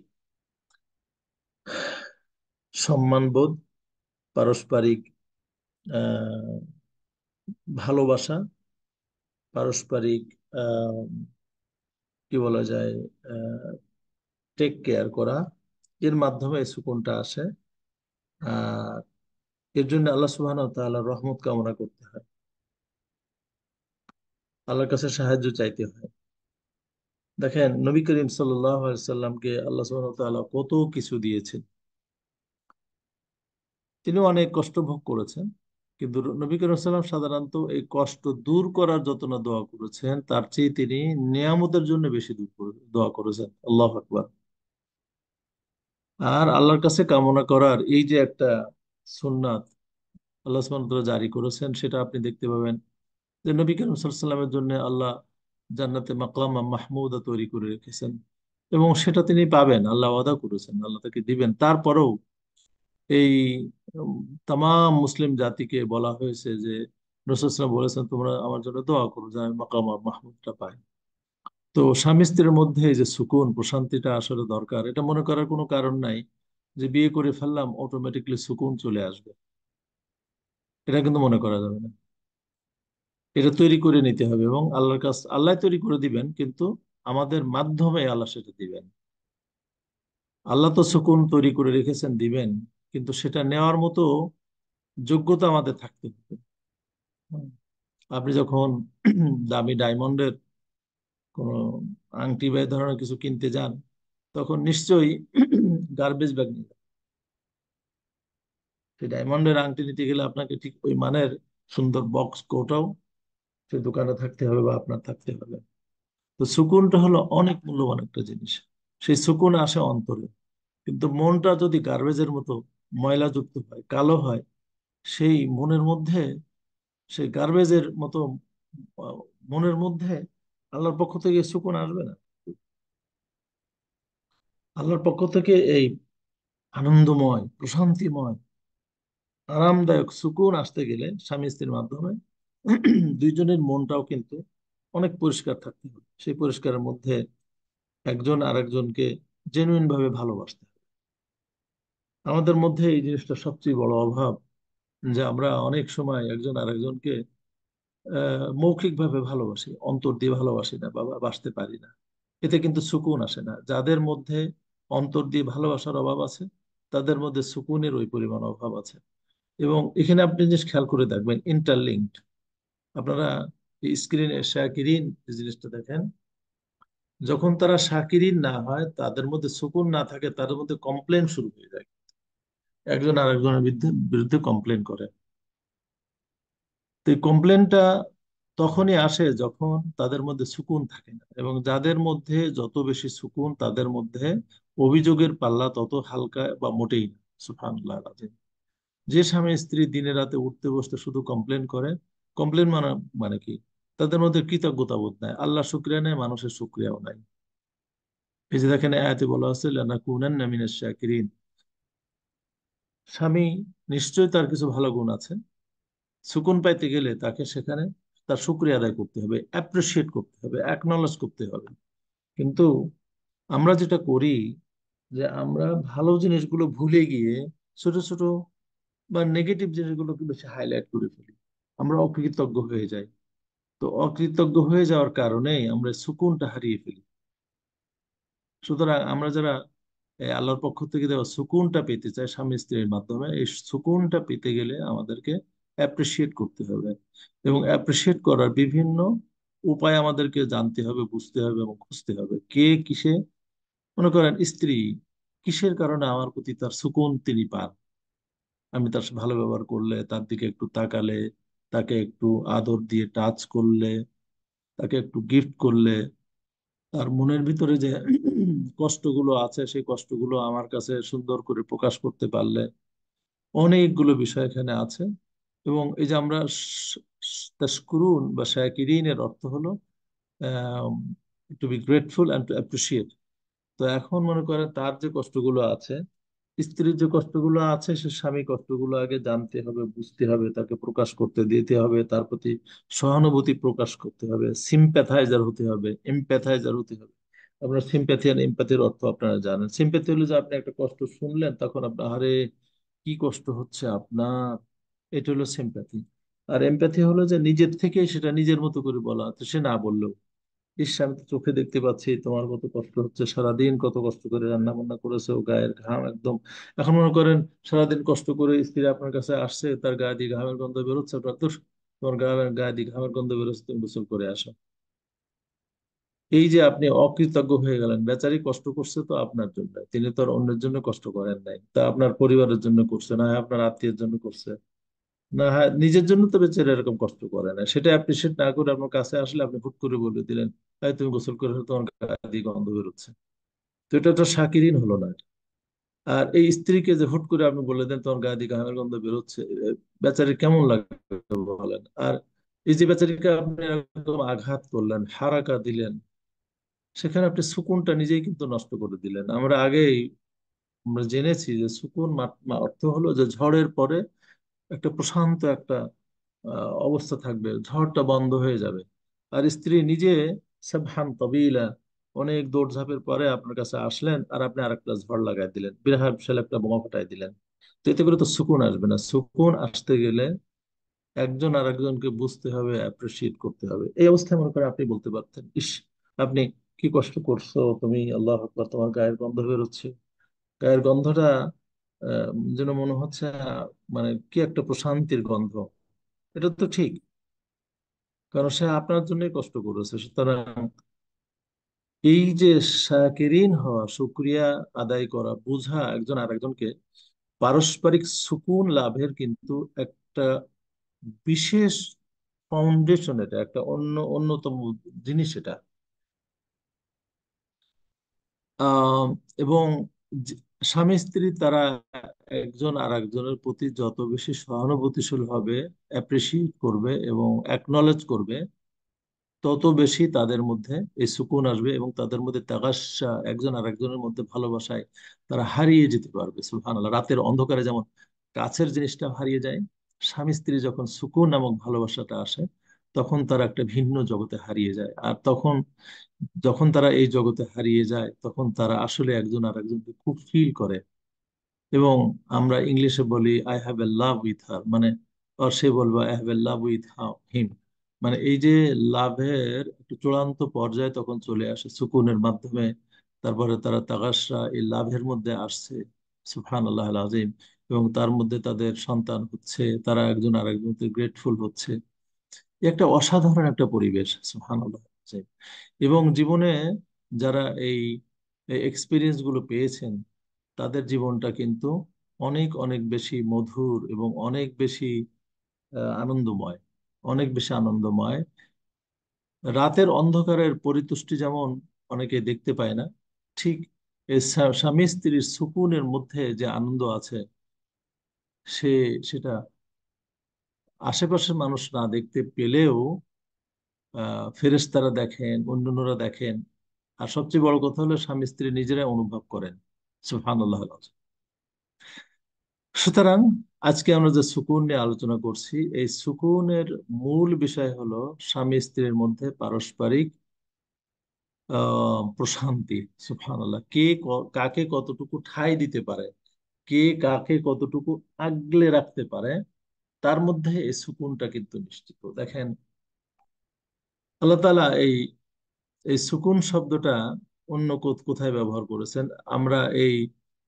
Speaker 1: সম্মানবোধ, পারস্পরিক আহ ভালোবাসা, পারস্পরিক আহ কি বলা যায়, টেক কেয়ার করা। এর মাধ্যমে এই সুকুনটা আসে। আর এর জন্য আল্লাহ সুবহানাহু ওয়া তাআলার রহমত কামনা করতে হয়, আল্লাহর কাছে সাহায্য চাইতে হয়। দেখেন, নবী করিম সাল্লাল্লাহু আলাইহি সাল্লামকে আল্লাহ সুবহানাহু ওয়া তাআলা কত কিছু দিয়েছেন। তিনি অনেক কষ্ট ভোগ করেছেন, কিন্তু নবী করিম সাল্লাম সাধারণত এই কষ্ট দূর করার যত না দোয়া করেছেন, তার চেয়ে তিনি নিয়ামতের জন্য বেশি দোয়া করেছেন। আল্লাহু আকবার। আর আল্লাহর কাছে কামনা করার এই যে একটা সুন্নাত আল্লাহ সুবহানাহু ওয়া তাআলা জারি করেছেন, সেটা আপনি দেখতে পাবেন যে নবী করিম সাল্লাল্লাহু আলাইহি সাল্লামের জন্য আল্লাহ জান্নাতে মাকাম মাহমুদা তৈরি করে রেখেছেন, এবং সেটা তিনি পাবেন, আল্লাহ ওয়াদা করেছেন, আল্লাহ তাকে দিবেন। তারপরেও এই তাম মুসলিম জাতিকে বলা হয়েছে যে রাসূল সাল্লাল্লাহু আলাইহি ওয়াসাল্লাম বলেছেন, তোমরা আমার জন্য দোয়া করো যে আমি মাকাম মাহমুদটা পাই। তো স্বামী স্ত্রীর মধ্যে এই যে সুকুন প্রশান্তিটা আসলে দরকার, এটা মনে করার কোনো কারণ নাই যে বিয়ে করে ফেললাম অটোমেটিকলি সুকুন চলে আসবে। এটা কিন্তু মনে করা যাবে না। এটা তৈরি করে নিতে হবে, এবং আল্লাহর কাছে আল্লাহ তৈরি করে দিবেন, কিন্তু আমাদের মাধ্যমে আল্লাহ সেটা দিবেন। আল্লাহ তো সুকুন তৈরি করে রেখেছেন, দিবেন, কিন্তু সেটা নেওয়ার মতো যোগ্যতা আমাদের থাকতে হবে। হুম। আপনি যখন দামি ডায়মন্ডের কোনো আংটি বা এই ধরনের কিছু কিনতে যান, তখন নিশ্চয়ই গার্বেজ ব্যাগ নিয়ে যান। সেই ডায়মন্ডের আংটি নিতে গেলে আপনাকে ঠিক ওই মানের সুন্দর বক্স কোটাও সেই দোকানে থাকতে হবে বা আপনার থাকতে হবে। তো সুকুনটা হলো অনেক মূল্যবান একটা জিনিস। সেই সুকুন আসে অন্তরে। কিন্তু মনটা যদি গার্বেজের মতো ময়লাযুক্ত হয়, কালো হয়, সেই মনের মধ্যে, সেই গার্বেজের মতো আহ, মনের মধ্যে আল্লাহর পক্ষ থেকে সুকুন আসবে না। আল্লাহর পক্ষ থেকে এই আনন্দময়, প্রশান্তিময়, আরামদায়ক সুকুন আসতে গেলে স্বামী স্ত্রীর মাধ্যমে দুইজনের মনটাও কিন্তু অনেক পরিষ্কার থাকতে হবে। সেই পরিষ্কারের মধ্যে একজন আরেকজনকে জেনুইন ভাবে ভালোবাসতে হবে। আমাদের মধ্যে এই জিনিসটা সবচেয়ে বড় অভাব, যে আমরা অনেক সময় একজন আরেকজনকে মৌখিক ভাবে ভালোবাসি, অন্তর দিয়ে ভালোবাসি না, বা বাসতে পারি না। এতে কিন্তু সুকুন আসে না। যাদের মধ্যে অন্তর দিয়ে ভালোবাসার অভাব আছে, তাদের মধ্যে সুকুনের ওই পরিমাণ অভাব আছে। এবং এখানে আপনি জিনিস খেয়াল করে দেখবেন, ইন্টারলিঙ্কড। আপনারা স্ক্রিনে শাকিরিন এই জিনিসটা দেখেন, যখন তারা শাকিরিন না হয়, তাদের মধ্যে সুকুন না থাকে, তাদের মধ্যে কমপ্লেন শুরু হয়ে যায়। একজন আরেকজনের বিরুদ্ধে বিরুদ্ধে কমপ্লেন করে। তো এই কমপ্লেনটা তখনই আসে যখন তাদের মধ্যে সুকুন থাকে না। এবং যাদের মধ্যে যত বেশি সুকুন, তাদের মধ্যে অভিযোগের পাল্লা তত হালকা বা মোটেই না। সুবহানাল্লাহ আলাজিম। যে স্বামী স্ত্রী দিনে রাতে উঠতে বসতে শুধু কমপ্লেন করে, কমপ্লেন মানে কি, তাদের মধ্যে কৃতজ্ঞতা বোধ নাই, আল্লাহ শুক্রিয়া নেই, মানুষের শুক্রিয়াও নাই। এই যে দেখেন, আয়াতে বলা হচ্ছে লানাকুনান্না মিনাশ শাকিরিন। স্বামী নিশ্চয়ই তার কিছু ভালো গুণ আছে, সুকুন পাইতে গেলে তাকে সেখানে তার শুকরিয়া আদায় করতে হবে, অ্যাপ্রিসিয়েট করতে হবে, অ্যাকনলেজ করতে হবে। কিন্তু আমরা যেটা করি, যে আমরা ভালো জিনিসগুলো ভুলে গিয়ে ছোট ছোট বা নেগেটিভ জিনিসগুলোকে বেশি হাইলাইট করে ফেলি। আমরা অকৃতজ্ঞ হয়ে যাই। তো অকৃতজ্ঞ হয়ে যাওয়ার কারণেই আমরা সুকুনটা হারিয়ে ফেলি। সুতরাং আমরা যারা এই আল্লাহর পক্ষ থেকে দেওয়া সুকুনটা পেতে চাই স্বামী স্ত্রীর মাধ্যমে, এই সুকুনটা পেতে গেলে আমাদেরকে অ্যাপ্রিসিয়েট করতে হবে। এবং অ্যাপ্রিসিয়েট করার বিভিন্ন উপায় আমাদেরকে জানতে হবে, বুঝতে হবে এবং খুঁজতে হবে। কে কিসে, মনে করেন স্ত্রী কিসের কারণে আমার প্রতি তার সুকুন তিনি পান। আমি তার সাথে ভালো ব্যবহার করলে, তার দিকে একটু তাকালে, তাকে একটু আদর দিয়ে টাচ করলে, তাকে একটু গিফট করলে, তার মনের ভিতরে যে কষ্টগুলো আছে সেই কষ্টগুলো আমার কাছে সুন্দর করে প্রকাশ করতে পারলে, অনেকগুলো বিষয় এখানে আছে। এবং এই যে আমরা তাশকুরুন বা শাকিরিনের অর্থ হলো to be grateful and to appreciate. তো এখন মনে করেন তার যে কষ্টগুলো আছে, স্ত্রীর যে কষ্টগুলো আছে, সে স্বামী কষ্টগুলো আগে জানতে হবে, বুঝতে হবে, তাকে প্রকাশ করতে দিতে হবে, তার প্রতি সহানুভূতি প্রকাশ করতে হবে, সিম্প্যাথাইজার হতে হবে, এমপ্যাথাইজার হতে হবে। আপনার সিম্প্যাথি আর এমপ্যাথির অর্থ আপনারা জানেন। সিম্প্যাথি হলো যে আপনি একটা কষ্ট শুনলেন, তখন আপনার আরে কি কষ্ট হচ্ছে আপনার, এটা হলো সিম্প্যাথি। আর এমপ্যাথি হলো যে নিজের থেকে সেটা নিজের মতো করে বলা, তো সে না বললেও, ইস আমি তো চোখে দেখতে পাচ্ছি তোমার কত কষ্ট হচ্ছে, সারাদিন কত কষ্ট করে রান্না বান্না করেছো, গায়ের ঘাম একদম। এখন মনে করেন সারাদিন কষ্ট করে স্ত্রী আপনার কাছে আসছে, তার গায়ে দিয়ে ঘামের গন্ধ বেরোচ্ছে, আপনার তো তোমার গায়ে দিয়ে ঘামের গন্ধ বেরোচ্ছে, তুমি গোসল করে আসো। এই যে আপনি অকৃতজ্ঞ হয়ে গেলেন, বেচারি কষ্ট করছে তো আপনার জন্য, তিনি তো আর অন্যের জন্য কষ্ট করেন নাই, তা আপনার পরিবারের জন্য করছে, না হয় আপনার আত্মীয়ের জন্য করছে, না হয় নিজের জন্য তো বেচারি এরকম কষ্ট করে না। সেটা অ্যাপ্রিসিয়েট না করে আপনার কাছে আসলে আপনি হুট করে বলে দিলেন, তাই তুমি গোসল করে এসো, তোমার গায়ে দিয়ে গন্ধ বেরোচ্ছে। তো এটা তো শাকিরিন হলো না। আর এই স্ত্রীকে যে হুট করে আপনি বলে দেন তোমার গায়ে দিয়ে ঘামের গন্ধ বেরোচ্ছে, বেচারি কেমন লাগবে বলেন। আর এই যে বেচারিকে আপনি একদম আঘাত করলেন, হারাকা দিলেন, সেখানে আপনি সুকুনটা নিজেই কিন্তু নষ্ট করে দিলেন। আমরা জেনেছি যে সুকুন অর্থ হলো যে ঝড়ের পরে একটা প্রশান্ত একটা অবস্থা থাকবে, ঝড়টা বন্ধ হয়ে যাবে। আর স্ত্রী নিজে সাবহান তবিলা, অনেক দৌড়ঝাঁপের পরে আপনার কাছে আসলেন, আর আপনি আরেকটা ঝড় লাগাই দিলেন, বিরাট বিশাল একটা বোমা ফাটাই দিলেন। তো এতে করে তো সুকুন আসবে না। সুকুন আসতে গেলে একজন আর একজনকে বুঝতে হবে, অ্যাপ্রিসিয়েট করতে হবে। এই অবস্থায় মনে করেন আপনি বলতে পারতেন, ইস আপনি কি কষ্ট করছো তুমি, আল্লাহ আকবার, তোমার গায়ের গন্ধ বেরোচ্ছে, গায়ের গন্ধটা যেন মনে হচ্ছে মানে কি একটা প্রশান্তির গন্ধ। এটা তো ঠিক, কারণ সে আপনার জন্যই কষ্ট করেছে। সুতরাং এই যে শাকিরিন হওয়া, শুকরিয়া আদায় করা, বোঝা একজন আরেকজনকে, পারস্পরিক সুকুন লাভের কিন্তু একটা বিশেষ ফাউন্ডেশন, এটা একটা অন্যতম জিনিস এটা। আহ এবং যে- স্বামী স্ত্রী তারা একজন আর একজনের প্রতি যত বেশি সহানুভূতিশীল হবে, অ্যাপ্রিসিয়েট করবে এবং অ্যাকনলেজ করবে, তত বেশি তাদের মধ্যে এই সুকুন আসবে, এবং তাদের মধ্যে তাগাশা, একজন আর একজনের মধ্যে ভালোবাসায় তারা হারিয়ে যেতে পারবে। সুবহানাল্লাহ। রাতের অন্ধকারে যেমন কাছের জিনিসটা হারিয়ে যায়, স্বামী স্ত্রী যখন সুকুন নামক ভালোবাসাটা আসে, তখন তারা একটা ভিন্ন জগতে হারিয়ে যায়। আর তখন যখন তারা এই জগতে হারিয়ে যায়, তখন তারা আসলে একজন আর একজনকে খুব ফিল করে। এবং আমরা ইংলিশে বলি I have a love with her, মানে আর সে বলবে I have a love with him. মানে এই যে লাভের একটু চূড়ান্ত পর্যায়ে তখন চলে আসে সুকুনের মাধ্যমে। তারপরে তারা তাগাশা, এই লাভের মধ্যে আসছে, সুবহান আল্লাহ আজিম। এবং তার মধ্যে তাদের সন্তান হচ্ছে, তারা একজন আরেকজনকে গ্রেটফুল হচ্ছে। এ একটা অসাধারণ একটা পরিবেশ, সুবহান আল্লাহ আজিম। এবং জীবনে যারা এই এক্সপিরিয়েন্স গুলো পেয়েছেন, তাদের জীবনটা কিন্তু অনেক অনেক বেশি মধুর এবং অনেক বেশি আনন্দময়, অনেক বেশি আনন্দময়। রাতের অন্ধকারের পরিতুষ্টি যেমন অনেকে দেখতে পায় না, ঠিক এই স্বামী স্ত্রীর সুকুনের মধ্যে যে আনন্দ আছে, সে সেটা আশেপাশের মানুষ না দেখতে পেলেও ফেরেশতারা দেখেন, অন্যান্যরা দেখেন। আর সবচেয়ে বড় কথা হলো স্বামী স্ত্রী নিজেরাই অনুভব করেন। সুবহানাল্লাহ। সুতরাং আজকে আমরা যে সুকুন নিয়ে আলোচনা করছি, এই সুকুনের মূল বিষয় হলো স্বামী স্ত্রীর মধ্যে পারস্পরিক প্রশান্তি। সুবহানাল্লাহ। কে কাকে কতটুকু ঠাঁই দিতে পারে, কে কাকে কতটুকু আগলে রাখতে পারে, তার মধ্যে এই সুকুনটা কিন্তু নিশ্চিত। দেখেন আল্লাহ তাআলা এই এই সুকুন শব্দটা অন্য কোথায় ব্যবহার করেছেন। আমরা এই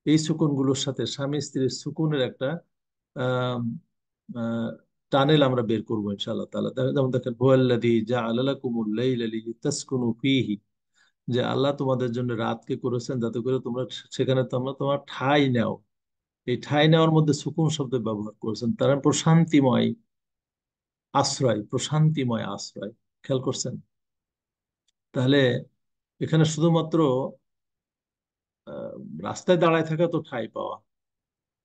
Speaker 1: এই সুকুনগুলোর সাথে স্বামী স্ত্রীর সুকুনের একটা আহ টানেল আমরা বের করবো ইনশাআল্লাহ তাআলা। যেমন দেখেন, হুয়াল্লাযী জাআলা লাকুমুল লাইলা লিতাসকুনু ফীহি, যে আল্লাহ তোমাদের জন্য রাতকে করেছেন যাতে করে তোমরা সেখানে তোমরা তোমার ঠাঁই নাও। এই ঠাঁই নেওয়ার মধ্যে সুকুন শব্দ ব্যবহার করেছেন, তারা প্রশান্তিময় আশ্রয়, প্রশান্তিময় আশ্রয়। খেয়াল করছেন? তাহলে এখানে শুধুমাত্র আহ, রাস্তায় দাঁড়ায় থাকা তো ঠাঁই পাওয়া,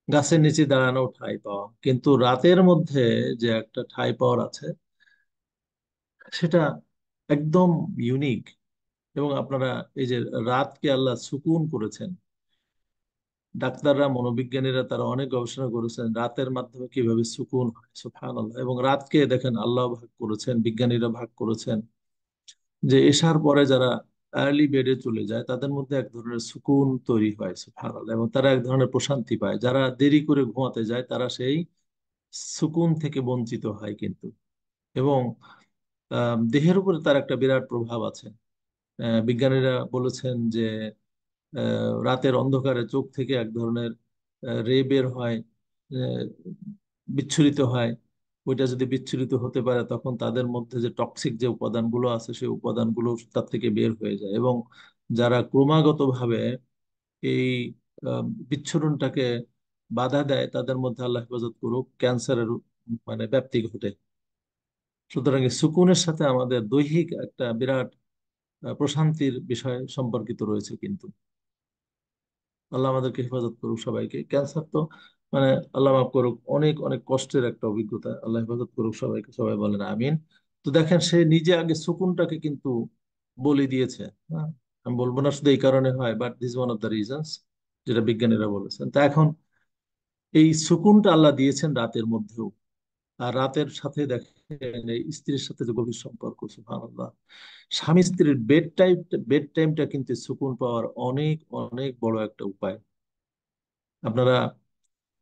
Speaker 1: গাছের নিচে দাঁড়ানো ঠাঁই পাওয়া, কিন্তু রাতের মধ্যে যে একটা ঠাঁই পাওয়ার আছে, সেটা একদম ইউনিক। এবং আপনারা এই যে রাতকে আল্লাহ সুকুন করেছেন, ডাক্তাররা, মনোবিজ্ঞানীরা তারা অনেক গবেষণা করেছেন রাতের মাধ্যমে কিভাবে সুকুন হয়। সুবহানাল্লাহ। এবং রাতকে দেখেন আল্লাহ ভাগ করেছেন, বিজ্ঞানীরা ভাগ করেছেন, যে এশার পরে যারা আর্লি বেডে চলে যায় তাদের মধ্যে এক ধরনের সুকুন তৈরি হয়। সুবহানাল্লাহ। এবং তারা এক ধরনের প্রশান্তি পায়। যারা দেরি করে ঘুমাতে যায় তারা সেই সুকুন থেকে বঞ্চিত হয় কিন্তু। এবং দেহের উপরে তার একটা বিরাট প্রভাব আছে। বিজ্ঞানীরা বলেছেন যে রাতের অন্ধকারে চোখ থেকে এক ধরনের রে বের হয়, আহ, বিচ্ছুরিত হয়। ওইটা যদি বিচ্ছুরিত হতে পারে তখন তাদের মধ্যে যে টক্সিক যে উপাদানগুলো আছে সেই উপাদানগুলো তার থেকে বের হয়ে যায়। এবং যারা ক্রমাগতভাবে এই বিচ্ছুরণটাকে বাধা দেয় তাদের মধ্যে, আল্লাহ হেফাজত করুক, ক্যান্সারের মানে ব্যাপ্তি ঘটে। সুতরাং এই সুকুনের সাথে আমাদের দৈহিক একটা বিরাট প্রশান্তির বিষয় সম্পর্কিত রয়েছে কিন্তু। আল্লাহ আমাদেরকে হেফাজত করুক সবাইকে। ক্যান্সার তো মানে আল্লাহ মাফ করুক, অনেক অনেক কষ্টের একটা অভিজ্ঞতা। আল্লাহ হেফাজত করুক সবাইকে, সবাই বলেন আমিন। তো দেখেন সে নিজে আগে সুকুনটাকে কিন্তু বলি দিয়েছে। হ্যাঁ, আমি বলবো না শুধু এই কারণে হয়, but this one of the reasons, যেটা বিজ্ঞানীরা বলেছেন। তা এখন এই সুকুনটা আল্লাহ দিয়েছেন রাতের মধ্যেও। আর রাতের সাথে দেখেন এই স্ত্রীর সাথে যে গভীর সম্পর্ক, সুবহানাল্লাহ। স্বামী স্ত্রীর বেড টাইমটা কিন্তু সুকুন পাওয়ার অনেক অনেক বড় একটা উপায়। আপনারা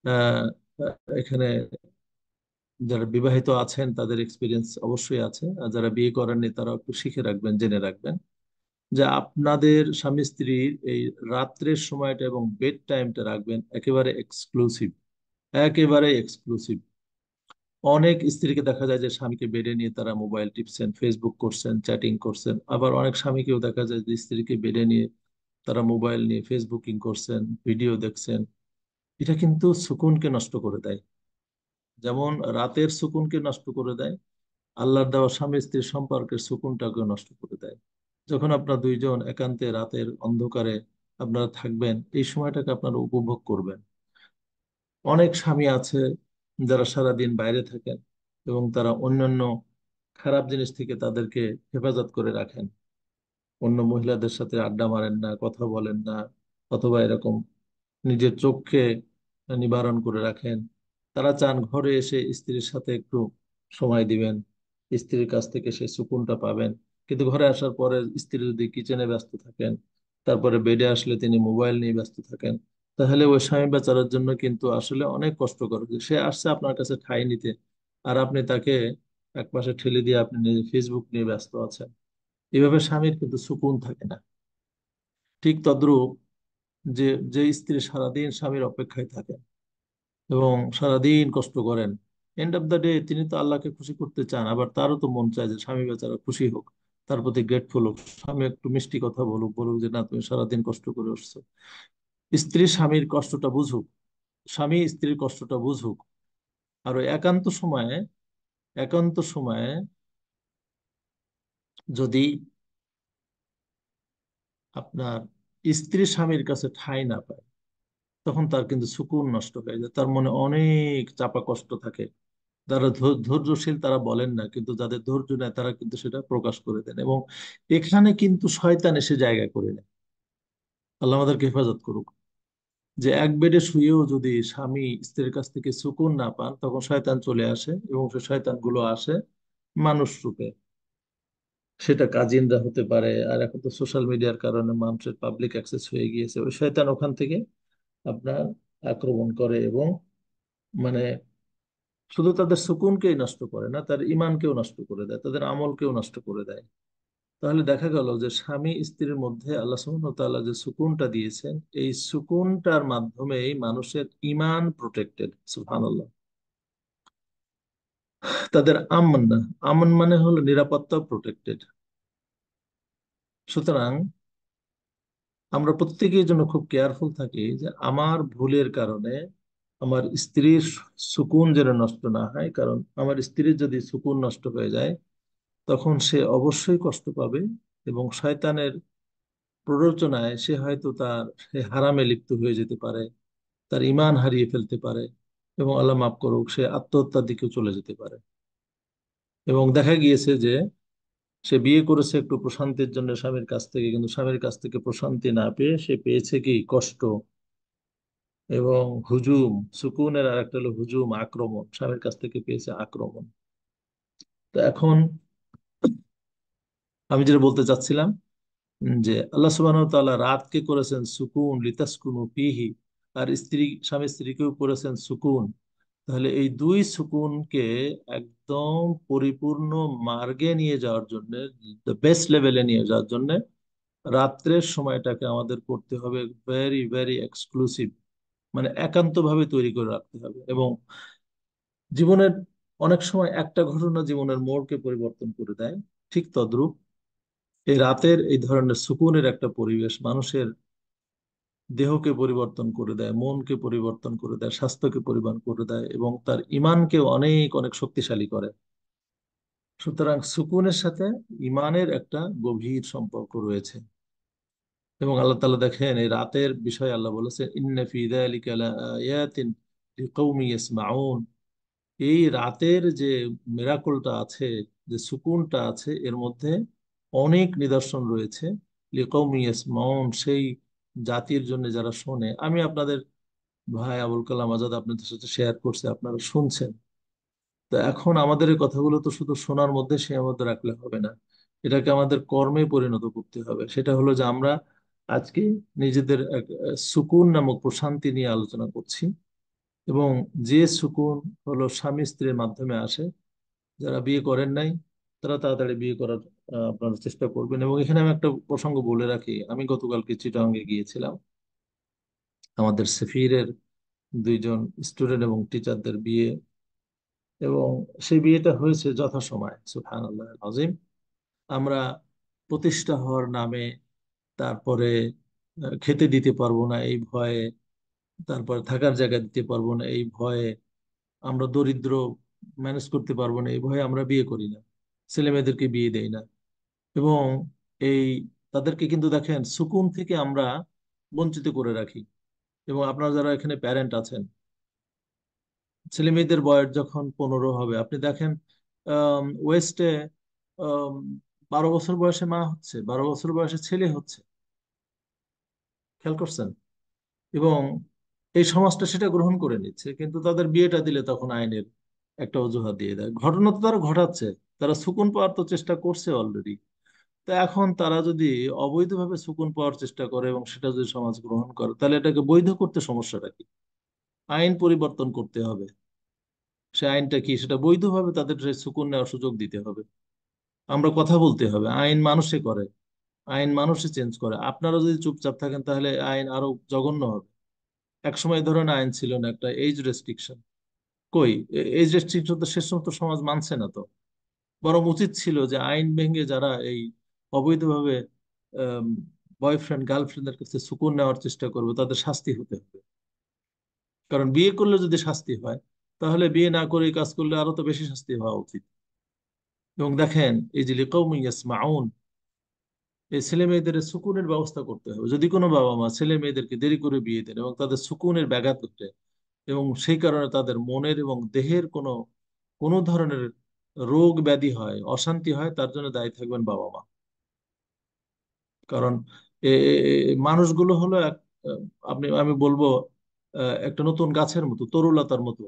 Speaker 1: আহ, এখানে যারা বিবাহিত আছেন তাদের এক্সপিরিয়েন্স অবশ্যই আছে, আর যারা বিয়ে করেননি তারা একটু শিখে রাখবেন, জেনে রাখবেন যে আপনাদের স্বামী স্ত্রীর এই রাত্রের সময়টা এবং বেড টাইমটা রাখবেন একেবারে এক্সক্লুসিভ, একেবারে এক্সক্লুসিভ। অনেক স্ত্রীকে দেখা যায় যে স্বামীকে বেডে নিয়ে তারা মোবাইল টিপছেন, ফেসবুক করছেন, চ্যাটিং করছেন। আবার অনেক স্বামীকেও দেখা যায় যে স্ত্রীকে বেডে নিয়ে তারা মোবাইল নিয়ে ফেসবুকিং করছেন, ভিডিও দেখছেন। এটা কিন্তু সুকুনকে নষ্ট করে দেয়। যেমন রাতের সুকুনকে নষ্ট করে দেয়, আল্লাহর দেওয়া স্বামী স্ত্রীর সম্পর্কের সুকুনটাকে নষ্ট করে দেয়। যখন আপনার দুইজন একান্তে রাতের অন্ধকারে আপনারা থাকবেন, এই সময়টাকে আপনারা উপভোগ করবেন। অনেক স্বামী আছে যারা সারাদিন বাইরে থাকেন এবং তারা অন্যান্য খারাপ জিনিস থেকে তাদেরকে হেফাজত করে রাখেন। অন্য মহিলাদের সাথে আড্ডা মারেন না, কথা বলেন না, অথবা এরকম নিজের চোখকে নিবারণ করে রাখেন। তারা চান ঘরে এসে স্ত্রীর সাথে একটু সময় দিবেন, স্ত্রীর কাছ থেকে সেই সুকুনটা পাবেন। কিন্তু ঘরে আসার পরে স্ত্রী যদি কিচেনে ব্যস্ত থাকেন, তারপরে বেডে আসলে তিনি মোবাইল নিয়ে ব্যস্ত থাকেন, তাহলে ওই স্বামী বেচারার জন্য কিন্তু আসলে অনেক কষ্টকর যে সে আসছে আপনার কাছে ঠাঁই নিতে, আর আপনি তাকে একপাশে ঠেলে দিয়ে আপনি নিজে ফেসবুক নিয়ে ব্যস্ত আছেন। এভাবে স্বামীর কিন্তু সুকুন থাকে না। ঠিক তদ্রূপ যে যে স্ত্রী সারাদিন স্বামীর অপেক্ষায় থাকেন এবং সারাদিন কষ্ট করেন, এন্ড অফ দ্য ডে তিনি তো আল্লাহকে খুশি করতে চান, আবার তারও তো মন চায় যে স্বামী বেচারা খুশি হোক, তার প্রতি গ্রেটফুল হোক, স্বামী একটু মিষ্টি কথা বলুক, বলুক যে না তুমি সারাদিন কষ্ট করে আসছো। স্ত্রী স্বামীর কষ্টটা বুঝুক, স্বামী স্ত্রীর কষ্টটা বুঝুক। আর ওই একান্ত সময়ে, একান্ত সময়ে যদি আপনার স্ত্রী স্বামীর কাছে ঠাঁই না পায়, তখন তার কিন্তু সুকুন নষ্ট হয়ে যায়, তার মনে অনেক চাপা কষ্ট থাকে। যারা ধৈর্যশীল তারা বলেন না, কিন্তু যাদের ধৈর্য নেয় তারা কিন্তু সেটা প্রকাশ করে দেন। এবং এখানে কিন্তু শয়তান এসে জায়গা করে নেয়। আল্লাহ আমাদেরকে হেফাজত করুক। যে এক বেডে শুয়েও যদি স্বামী স্ত্রীর কাছ থেকে সুকুন না পান, তখন শয়তান চলে আসে, এবং সে শয়তান গুলো আসে মানুষ রূপে। সেটা কাজিনরা হতে পারে, আর এখন তো সোশ্যাল মিডিয়ার কারণে মানুষের পাবলিক অ্যাক্সেস হয়ে গিয়েছে, ওই শয়তান ওখান থেকে আপনার আক্রমণ করে এবং মানে শুধু তাদের সুকুনকেই নষ্ট করে না, তার ইমানকেও নষ্ট করে দেয়, তাদের আমলকেও নষ্ট করে দেয়। তাহলে দেখা গেল যে স্বামী স্ত্রীর মধ্যে আল্লাহ সুবহানাহু ওয়া তাআলা যে সুকুনটা দিয়েছেন, এই সুকুনটার মাধ্যমেই মানুষের ইমান প্রোটেক্টেড। সুবহানাল্লাহ। তাদের আমন, আমন মানে হলো নিরাপত্তা, প্রোটেক্টেড। সুতরাং আমরা প্রত্যেকের জন্য খুব কেয়ারফুল থাকি যে আমার ভুলের কারণে আমার স্ত্রীর সুকুন যেন নষ্ট না হয়, কারণ আমার স্ত্রীর যদি সুকুন নষ্ট হয়ে যায় তখন সে অবশ্যই কষ্ট পাবে, এবং শয়তানের প্ররোচনায় সে হারামে লিপ্ত হয়ে যেতে পারে, তার ঈমান হারিয়ে ফেলতে পারে, এবং আল্লাহ মাফ করুক সে আত্মহত্যার দিকেও চলে যেতে পারে। এবং দেখা গিয়েছে যে সে বিয়ে করেছে একটু প্রশান্তির জন্য স্বামীর কাছ থেকে, কিন্তু স্বামীর কাছ থেকে প্রশান্তি না পেয়ে সে পেয়েছে কি কষ্ট এবং হুজুম। সুকুনের আর একটা হলো হুজুম, আক্রমণ, স্বামীর কাছ থেকে পেয়েছে আক্রমণ। তো এখন আমি যেটা বলতে চাচ্ছিলাম, যে আল্লাহ সুবহানাহু ওয়া তাআলা রাতকে করেছেন সুকুন লিতাসকুনু ফিহি, আর স্বামী স্ত্রীকেও করেছেন সুকুন। তাহলে এই দুই সুকুনকে একদম পরিপূর্ণ মার্গে নিয়ে যাওয়ার জন্য, দ্য বেস্ট লেভেলে নিয়ে যাওয়ার জন্য রাত্রের সময়টাকে আমাদের করতে হবে ভেরি ভেরি এক্সক্লুসিভ, মানে একান্তভাবে তৈরি করে রাখতে হবে। এবং জীবনের অনেক সময় একটা ঘটনা জীবনের মোড়কে পরিবর্তন করে দেয়, ঠিক তদ্রূপ এই রাতের এই ধরনের সুকুনের একটা পরিবেশ মানুষের দেহকে পরিবর্তন করে দেয়, মনকে পরিবর্তন করে দেয়, স্বাস্থ্যকে পরিবর্তন করে দেয়, এবং তার ইমানকে অনেক অনেক শক্তিশালী করে। সুতরাং সুকুনের সাথে ইমানের একটা গভীর সম্পর্ক রয়েছে। এবং আল্লাহ তাআলা দেখেন এই রাতের বিষয়ে আল্লাহ বলেছেন, ইন্না ফি যালিকা লাআয়াতিন লিকাউমি ইয়াসমাউন। এই রাতের যে মিরাকলটা আছে, যে সুকুনটা আছে, এর মধ্যে অনেক নিদর্শন রয়েছে লিকাউমি ইয়াসমাউন, সেই জাতির জন্য যারা শোনে। আমি আপনাদের ভাই আবুল কালাম আজাদ আপনাদের সাথে শেয়ার করছে, আপনারা শুনছেন। তো এখন আমাদের এই কথাগুলো তো শুধু শোনার মধ্যে সীমাবদ্ধ রাখলে হবে না, এটাকে আমাদের কর্মে পরিণত করতে হবে। সেটা হলো যে আমরা আজকে নিজেদের সুকুন নামক প্রশান্তি নিয়ে আলোচনা করছি, এবং যে সুকুন হলো স্বামী স্ত্রীর মাধ্যমে আসে। যারা বিয়ে করেন নাই তারা তাড়াতাড়ি বিয়ে করার আপনারা চেষ্টা করবেন। এবং এখানে আমি একটা প্রসঙ্গ বলে রাখি, আমি গতকালকে চিটাগাঙ্গে গিয়েছিলাম, আমাদের সেফিরের দুইজন স্টুডেন্ট এবং টিচারদের বিয়ে, এবং সেই বিয়েটা হয়েছে যথাসময়ে, সুবহানাল্লাহ আযীম। আমরা প্রতিষ্ঠা হওয়ার নামে, তারপরে খেতে দিতে পারবো না এই ভয়ে, তারপরে থাকার জায়গা দিতে পারবো না এই ভয়ে, আমরা দরিদ্র, ম্যানেজ করতে পারবো না এই ভয়ে আমরা বিয়ে করি না, ছেলে মেয়েদেরকে বিয়ে দেই না। এবং এই তাদেরকে কিন্তু দেখেন সুকুন থেকে আমরা বঞ্চিত করে রাখি। এবং আপনারা যারা এখানে প্যারেন্ট আছেন, ছেলে মেয়েদের বয়স যখন 15 হবে, আপনি দেখেন ওয়েস্টে 12 বছর বয়সে মা হচ্ছে, 12 বছর বয়সে ছেলে হচ্ছে, খেয়াল করছেন? এবং এই সমাজটা সেটা গ্রহণ করে নিচ্ছে, কিন্তু তাদের বিয়েটা দিলে তখন আইনের একটা অজুহাত দিয়ে দেয়। ঘটনা তো তারা ঘটাচ্ছে, তারা সুকুন পাওয়ার তো চেষ্টা করছে অলরেডি। তো এখন তারা যদি অবৈধভাবে সুকুন পাওয়ার চেষ্টা করে এবং সেটা যদি সমাজ গ্রহণ করে, তাহলে এটাকে বৈধ করতে সমস্যাটা কি? আইন পরিবর্তন করতে হবে। সে আইনটা কি, সেটা বৈধভাবে তাদের সেই সুকুন নেওয়ার সুযোগ দিতে হবে। আমরা কথা বলতে হবে, আইন মানুষে করে, আইন মানুষে চেঞ্জ করে। আপনারা যদি চুপচাপ থাকেন তাহলে আইন আরো জঘন্য হবে। একসময় ধরেন আইন ছিল না একটা এজ রেস্ট্রিকশন, কই এজ রেস্ট্রিকশন তো শেষ পর্যন্ত সমাজ মানছে না তো। বরং উচিত ছিল যে আইন ভেঙে যারা এই অবৈধভাবে বয়ফ্রেন্ড গার্লফ্রেন্ডের কাছে সুকুন নেওয়ার চেষ্টা করবে তাদের শাস্তি হতে হবে। কারণ বিয়ে করলে যদি শাস্তি হয়, তাহলে বিয়ে না করে এই কাজ করলে আরো তো বেশি শাস্তি হওয়া উচিত। এবং দেখেন এই যে লিকাউমিন ইয়াসমাউন, এই ছেলে মেয়েদের সুকুনের ব্যবস্থা করতে হবে। যদি কোনো বাবা মা ছেলে মেয়েদেরকে দেরি করে বিয়ে দেন এবং তাদের সুকুনের ব্যাঘাত ঘটে, এবং সেই কারণে তাদের মনের এবং দেহের কোনো কোনো ধরনের রোগ ব্যাধি হয়, অশান্তি হয়, তার জন্য দায়ী থাকবেন বাবা মা। কারণ মানুষগুলো হলো আহ, আমি বলবো একটা নতুন গাছের মতো, তরুলতার মতো।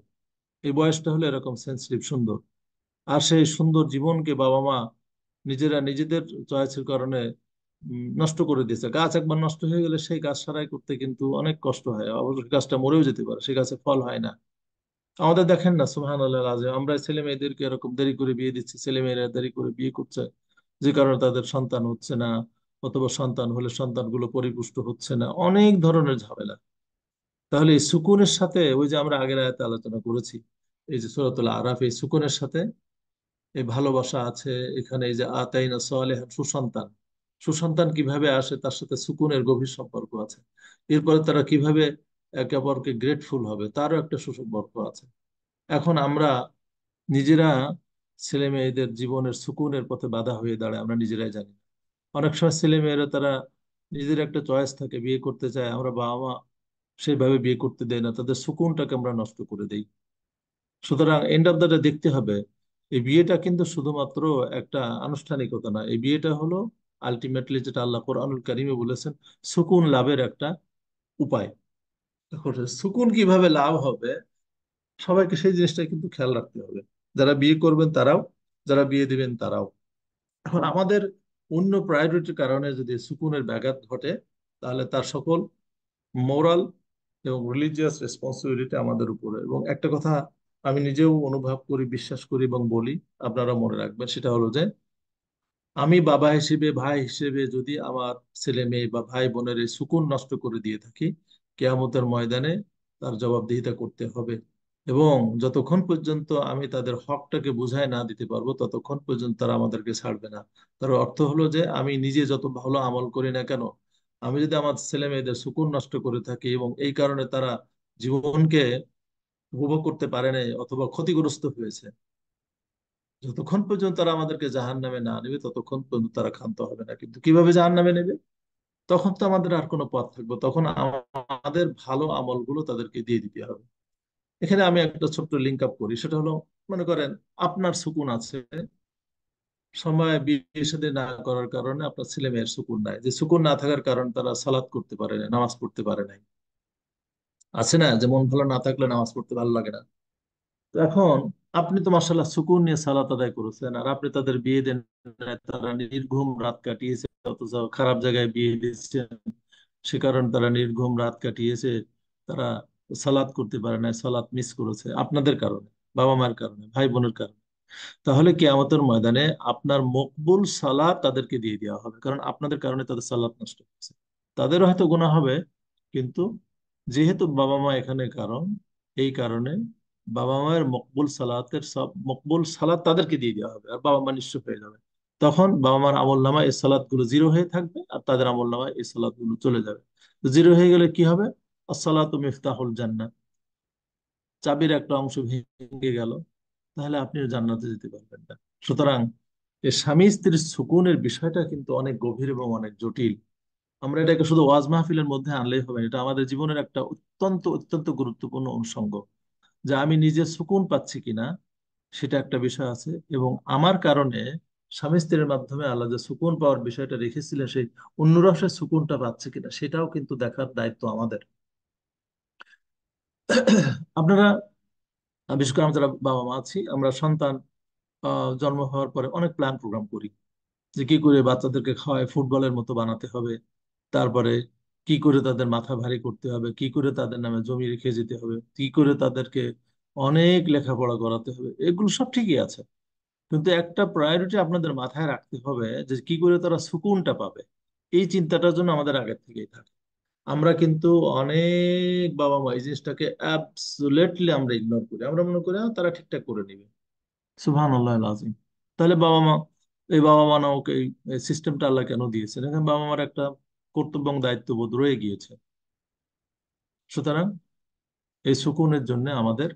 Speaker 1: এই বয়সটা হলো এরকম সেন্সিটিভ, সুন্দর। আর সেই সুন্দর জীবনকে বাবা মা নিজেরা নিজেদের চয়েসের কারণে নষ্ট করে দিয়েছে। গাছ একবার নষ্ট হয়ে গেলে সেই গাছ সারাই করতে কিন্তু অনেক কষ্ট হয়, অবশ্য গাছটা মরেও যেতে পারে, সেই গাছে ফল হয় না। আমাদের দেখেন না, সুবহানাল্লাহ আযীম, আমরা ছেলে মেয়েদেরকে এরকম দেরি করে বিয়ে দিচ্ছি, ছেলে মেয়েরা দেরি করে বিয়ে করছে, যে কারণে তাদের সন্তান হচ্ছে না, অথবা সন্তান হলে সন্তানগুলো পরিপুষ্ট হচ্ছে না, অনেক ধরনের ঝামেলা। তাহলে এই সুকুনের সাথে ওই যে আমরা আগের আয়াতে আলোচনা করেছি, এই যে সূরাতুল আরাফ, এই সুকুনের সাথে এই ভালোবাসা আছে। এখানে এই যে আতাইনা সালেহান, সুসন্তান, সুসন্তান কিভাবে আসে তার সাথে সুকুনের গভীর সম্পর্ক আছে। এরপরে তারা কিভাবে একে অপরকে গ্রেটফুল হবে তারও একটা সুসম্পর্ক আছে। এখন আমরা নিজেরা ছেলে মেয়েদের জীবনের সুকুনের পথে বাধা হয়ে দাঁড়ায় আমরা নিজেরাই জানি না। অনেক সময় ছেলে মেয়েরা তারা নিজেদের একটা চয়েস থাকে, বিয়ে করতে চায়, আমরা বাবা মা সেইভাবে বিয়ে করতে দেয় না, তাদের সুকুনটাকে আমরা নষ্ট করে দেই। সুতরাং এন্ড অফ দ্য ডে দেখতে হবে এই বিয়েটা কিন্তু শুধুমাত্র একটা আনুষ্ঠানিকতা না, এই বিয়েটা হলো আলটিমেটলি যেটা আল্লাহ কোরআনুল কারিমে বলেছেন সুকুন লাভের একটা উপায়। এখন সুকুন কিভাবে লাভ হবে সবাইকে সেই জিনিসটা কিন্তু খেয়াল রাখতে হবে, যারা বিয়ে করবেন তারাও, যারা বিয়ে দিবেন তারাও। এখন আমাদের অন্য প্রায়োরিটির কারণে যদি সুকুনের ব্যাঘাত ঘটে তাহলে তার সকল মোরাল এবং রিলিজিয়াস রেসপন্সিবিলিটি আমাদের উপরে। এবং একটা কথা আমি নিজেও অনুভব করি, বিশ্বাস করি এবং বলি, আপনারা মনে রাখবেন, সেটা হলো যে আমি বাবা হিসেবে, ভাই হিসেবে যদি আমার ছেলে মেয়ে বা ভাই বোনের এই সুকুন নষ্ট করে দিয়ে থাকি, কেয়ামতের ময়দানে তার জবাবদিহিতা করতে হবে। এবং যতক্ষণ পর্যন্ত আমি তাদের হকটাকে বুঝায় না দিতে পারবো ততক্ষণ পর্যন্ত তারা আমাদেরকে ছাড়বে না। তার অর্থ হলো যে আমি নিজে যত ভালো আমল করি না কেন, আমি যদি আমার ছেলে মেয়েদের সুকুন নষ্ট করে থাকি এবং এই কারণে তারা জীবনকে উপভোগ করতে পারে নাই অথবা ক্ষতিগ্রস্ত হয়েছে, যতক্ষণ পর্যন্ত তারা আমাদেরকে জাহান্নামে না নেবে ততক্ষণ পর্যন্ত তারা ক্ষান্ত হবে না। কিন্তু কিভাবে জাহান্নামে নেবে, তখন তো আমাদের আর কোনো পথ থাকবে, তখন আমাদের ভালো আমলগুলো তাদেরকে দিয়ে দিতে হবে। এখানে আমি একটা ছোট্ট লিঙ্ক আপ করি, সেটা হলো মনে করেন আপনার সুকুন আছে, সময় বিয়ে শাদী না করার কারণে আপনার ছেলে মেয়ের সুকুন নাই, যে সুকুন না থাকার কারণে তারা সালাত করতে পারে না, নামাজ পড়তে পারে নাই। আছে না, যে মন ভালো না থাকলে নামাজ পড়তে ভালো লাগে না। তো এখন আপনি তো মাশাআল্লাহ সুকুন নিয়ে সালাত আদায় করেছেন, আর আপনি তাদের বিয়ে দেন নাই, তারা নির্ঘুম রাত কাটিয়েছে, অথচ খারাপ জায়গায় বিয়ে দিচ্ছেন, সে কারণে তারা নির্ঘুম রাত কাটিয়েছে, তারা সালাত করতে পারে না, সালাত মিস করেছে আপনাদের কারণে, বাবা মার কারণে, ভাই বোনের কারণে। তাহলে কিয়ামতের ময়দানে আপনার মকবুল সালাত তাদেরকে দিয়ে দেওয়া হবে, কারণ আপনাদের কারণে তাদের সালাত নষ্ট হয়েছে। তাদেরও হয়তো গুনাহ হবে, কিন্তু যেহেতু বাবা মা এখানে কারণ, এই কারণে বাবা মায়ের মকবুল সালাতের সব মকবুল সালাত তাদেরকে দিয়ে দেওয়া হবে, আর বাবা মা নিঃস্ব হয়ে যাবে। তখন বাবা মার আমল নামায় এই সালাত গুলো জিরো হয়ে থাকবে, আর তাদের আমল নামায় এই সালাত গুলো চলে যাবে। তো জিরো হয়ে গেলে কি হবে? আসসালাতু মিফতাহুল জান্নাহ, চাবির একটা অংশ ভেঙে গেল, তাহলে আপনি জান্নাতে যেতে পারবেন না। সুতরাং এই স্বামী স্ত্রীর সুকুনের বিষয়টা কিন্তু অনেক গভীর এবং অনেক জটিল। আমরা এটাকে শুধু ওয়াজ মাহফিলের মধ্যে আনলেই হবে না, এটা আমাদের জীবনের একটা অত্যন্ত অত্যন্ত গুরুত্বপূর্ণ অনুষঙ্গ। যে আমি নিজে সুকুন পাচ্ছি কিনা সেটা একটা বিষয় আছে, এবং আমার কারণে স্বামী স্ত্রীর মাধ্যমে আল্লাহ যে সুকুন পাওয়ার বিষয়টা রেখেছিলেন সেই অন্যরাও সে সুকুনটা পাচ্ছে কিনা সেটাও কিন্তু দেখার দায়িত্ব আমাদের। আপনারা, বিশেষ করে আমরা যারা বাবা মা আছি, আমরা সন্তান জন্ম হওয়ার পরে অনেক প্ল্যান প্রোগ্রাম করি, যে কি করে বাচ্চাদেরকে খাওয়ায় ফুটবলের মতো বানাতে হবে, তারপরে কি করে তাদের মাথা ভারী করতে হবে, কি করে তাদের নামে জমি রেখে যেতে হবে, কি করে তাদেরকে অনেক লেখাপড়া করাতে হবে, এগুলো সব ঠিকই আছে। কিন্তু একটা প্রায়োরিটি আপনাদের মাথায় রাখতে হবে, যে কি করে তারা সুকুনটা পাবে। এই চিন্তাটার জন্য আমাদের আগের থেকেই থাকে। আমরা কিন্তু অনেক বাবা মা এই জিনিসটাকে অ্যাবসুলেটলি আমরা ইগনোর করি, আমরা মনে করি তারা ঠিকঠাক করে নিবে। সুবহানাল্লাহ আযীম। তাহলে বাবা মা, এই বাবা মা নামক এই সিস্টেমটা আল্লাহ কেন দিয়েছেন? এখানে বাবা মার একটা কর্তব্য এবং দায়িত্ববোধ রয়ে গিয়েছে। সুতরাং এই সুকুনের জন্য আমাদের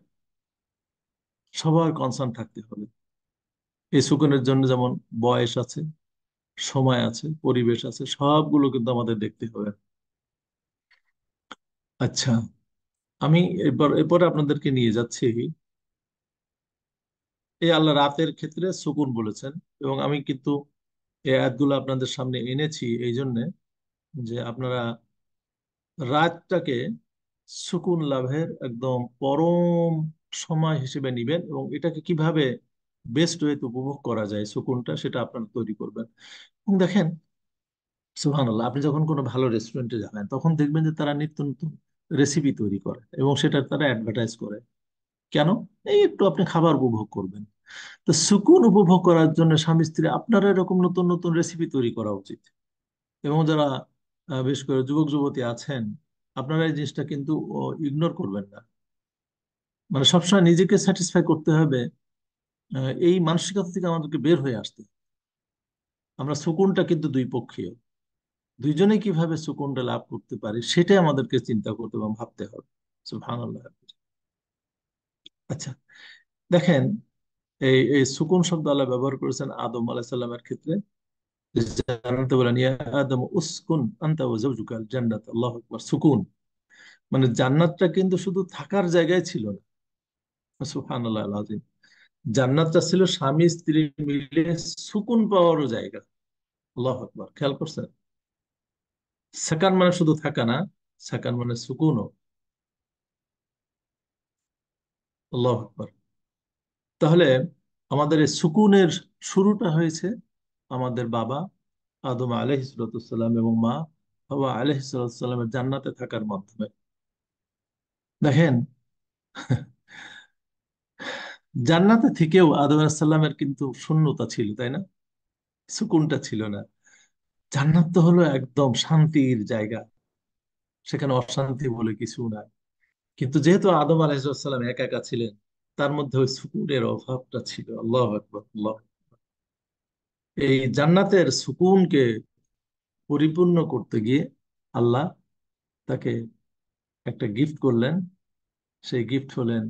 Speaker 1: সবার কনসার্ন থাকতে হবে। এই সুকুনের জন্য যেমন বয়স আছে, সময় আছে, পরিবেশ আছে, সবগুলো কিন্তু আমাদের দেখতে হবে। আচ্ছা, আমি এরপরে আপনাদেরকে নিয়ে যাচ্ছি, এই আল্লাহ রাতের ক্ষেত্রে সুকুন বলেছেন, এবং আমি কিন্তু এই আয়াতগুলো আপনাদের সামনে এনেছি এই জন্যে যে আপনারা রাতটাকে সুকুন লাভের একদম পরম সময় হিসেবে নিবেন, এবং এটাকে কিভাবে বেস্ট ওয়েতে উপভোগ করা যায় সুকুনটা, সেটা আপনারা তৈরি করবেন। এবং দেখেন, সুবহানাল্লাহ, আপনি যখন কোনো ভালো রেস্টুরেন্টে যাবেন তখন দেখবেন যে তারা নিত্য নতুন রেসিপি তৈরি করে এবং সেটা তারা অ্যাডভার্টাইজ করে। কেন? এই একটু আপনি খাবার উপভোগ করবেন। তো সুকুন উপভোগ করার জন্য স্বামী স্ত্রী আপনারা এরকম নতুন নতুন রেসিপি তৈরি করা উচিত। এবং যারা বিশেষ করে যুবক যুবতী আছেন, আপনারা এই জিনিসটা কিন্তু ইগনোর করবেন না। মানে সবসময় নিজেকে স্যাটিসফাই করতে হবে, এই মানসিকতা থেকে আমাদেরকে বের হয়ে আসতে হবে। আমরা সুকুনটা কিন্তু দুই পক্ষীয়, দুইজনে কিভাবে সুকুনটা লাভ করতে পারি সেটাই আমাদেরকে চিন্তা করতে এবং ভাবতে হবে। সুবহানাল্লাহ। আচ্ছা, দেখেন, এই এই সুকুন শব্দ আল্লাহ ব্যবহার করেছেন আদম আলাইহিস সালামের ক্ষেত্রে। যে জান্নাতে বলেন, ইয়া আদম উসকুন আনতা ওয়া যাওজুকাল জান্নাত, আল্লাহু আকবার। সুকুন মানে জান্নাতটা কিন্তু শুধু থাকার জায়গায় ছিল না। সুবহানাল্লাহ আল-আযীম। জান্নাতটা ছিল স্বামী স্ত্রী মিলে সুকুন পাওয়ারও জায়গা। আল্লাহু আকবার, খেয়াল করছেন? সাকান মানে শুধু থাকা না, সাকান মানে সুকুনও। আল্লাহু আকবার। তাহলে আমাদের এই সুকুনের শুরুটা হয়েছে আমাদের বাবা আদম আলাইহিসসালাম এবং মা হাওয়া আলাইহিসসালামের জান্নাতে থাকার মাধ্যমে। দেখেন, জান্নাতে থেকেও আদম আলাইহিস সালামের কিন্তু শূন্যতা ছিল, তাই না? সুকুনটা ছিল না। জান্নাত তো হলো একদম শান্তির জায়গা, সেখানে অশান্তি বলে কিছু নাই। কিন্তু যেহেতু আদম আলাইহিস সালাম একা একা ছিলেন, তার মধ্যে ওই সুকুনের অভাবটা ছিল। আল্লাহু আকবার, আল্লাহ। এই জান্নাতের সুকুনকে পরিপূর্ণ করতে গিয়ে আল্লাহ তাকে একটা গিফট করলেন। সেই গিফট হলেন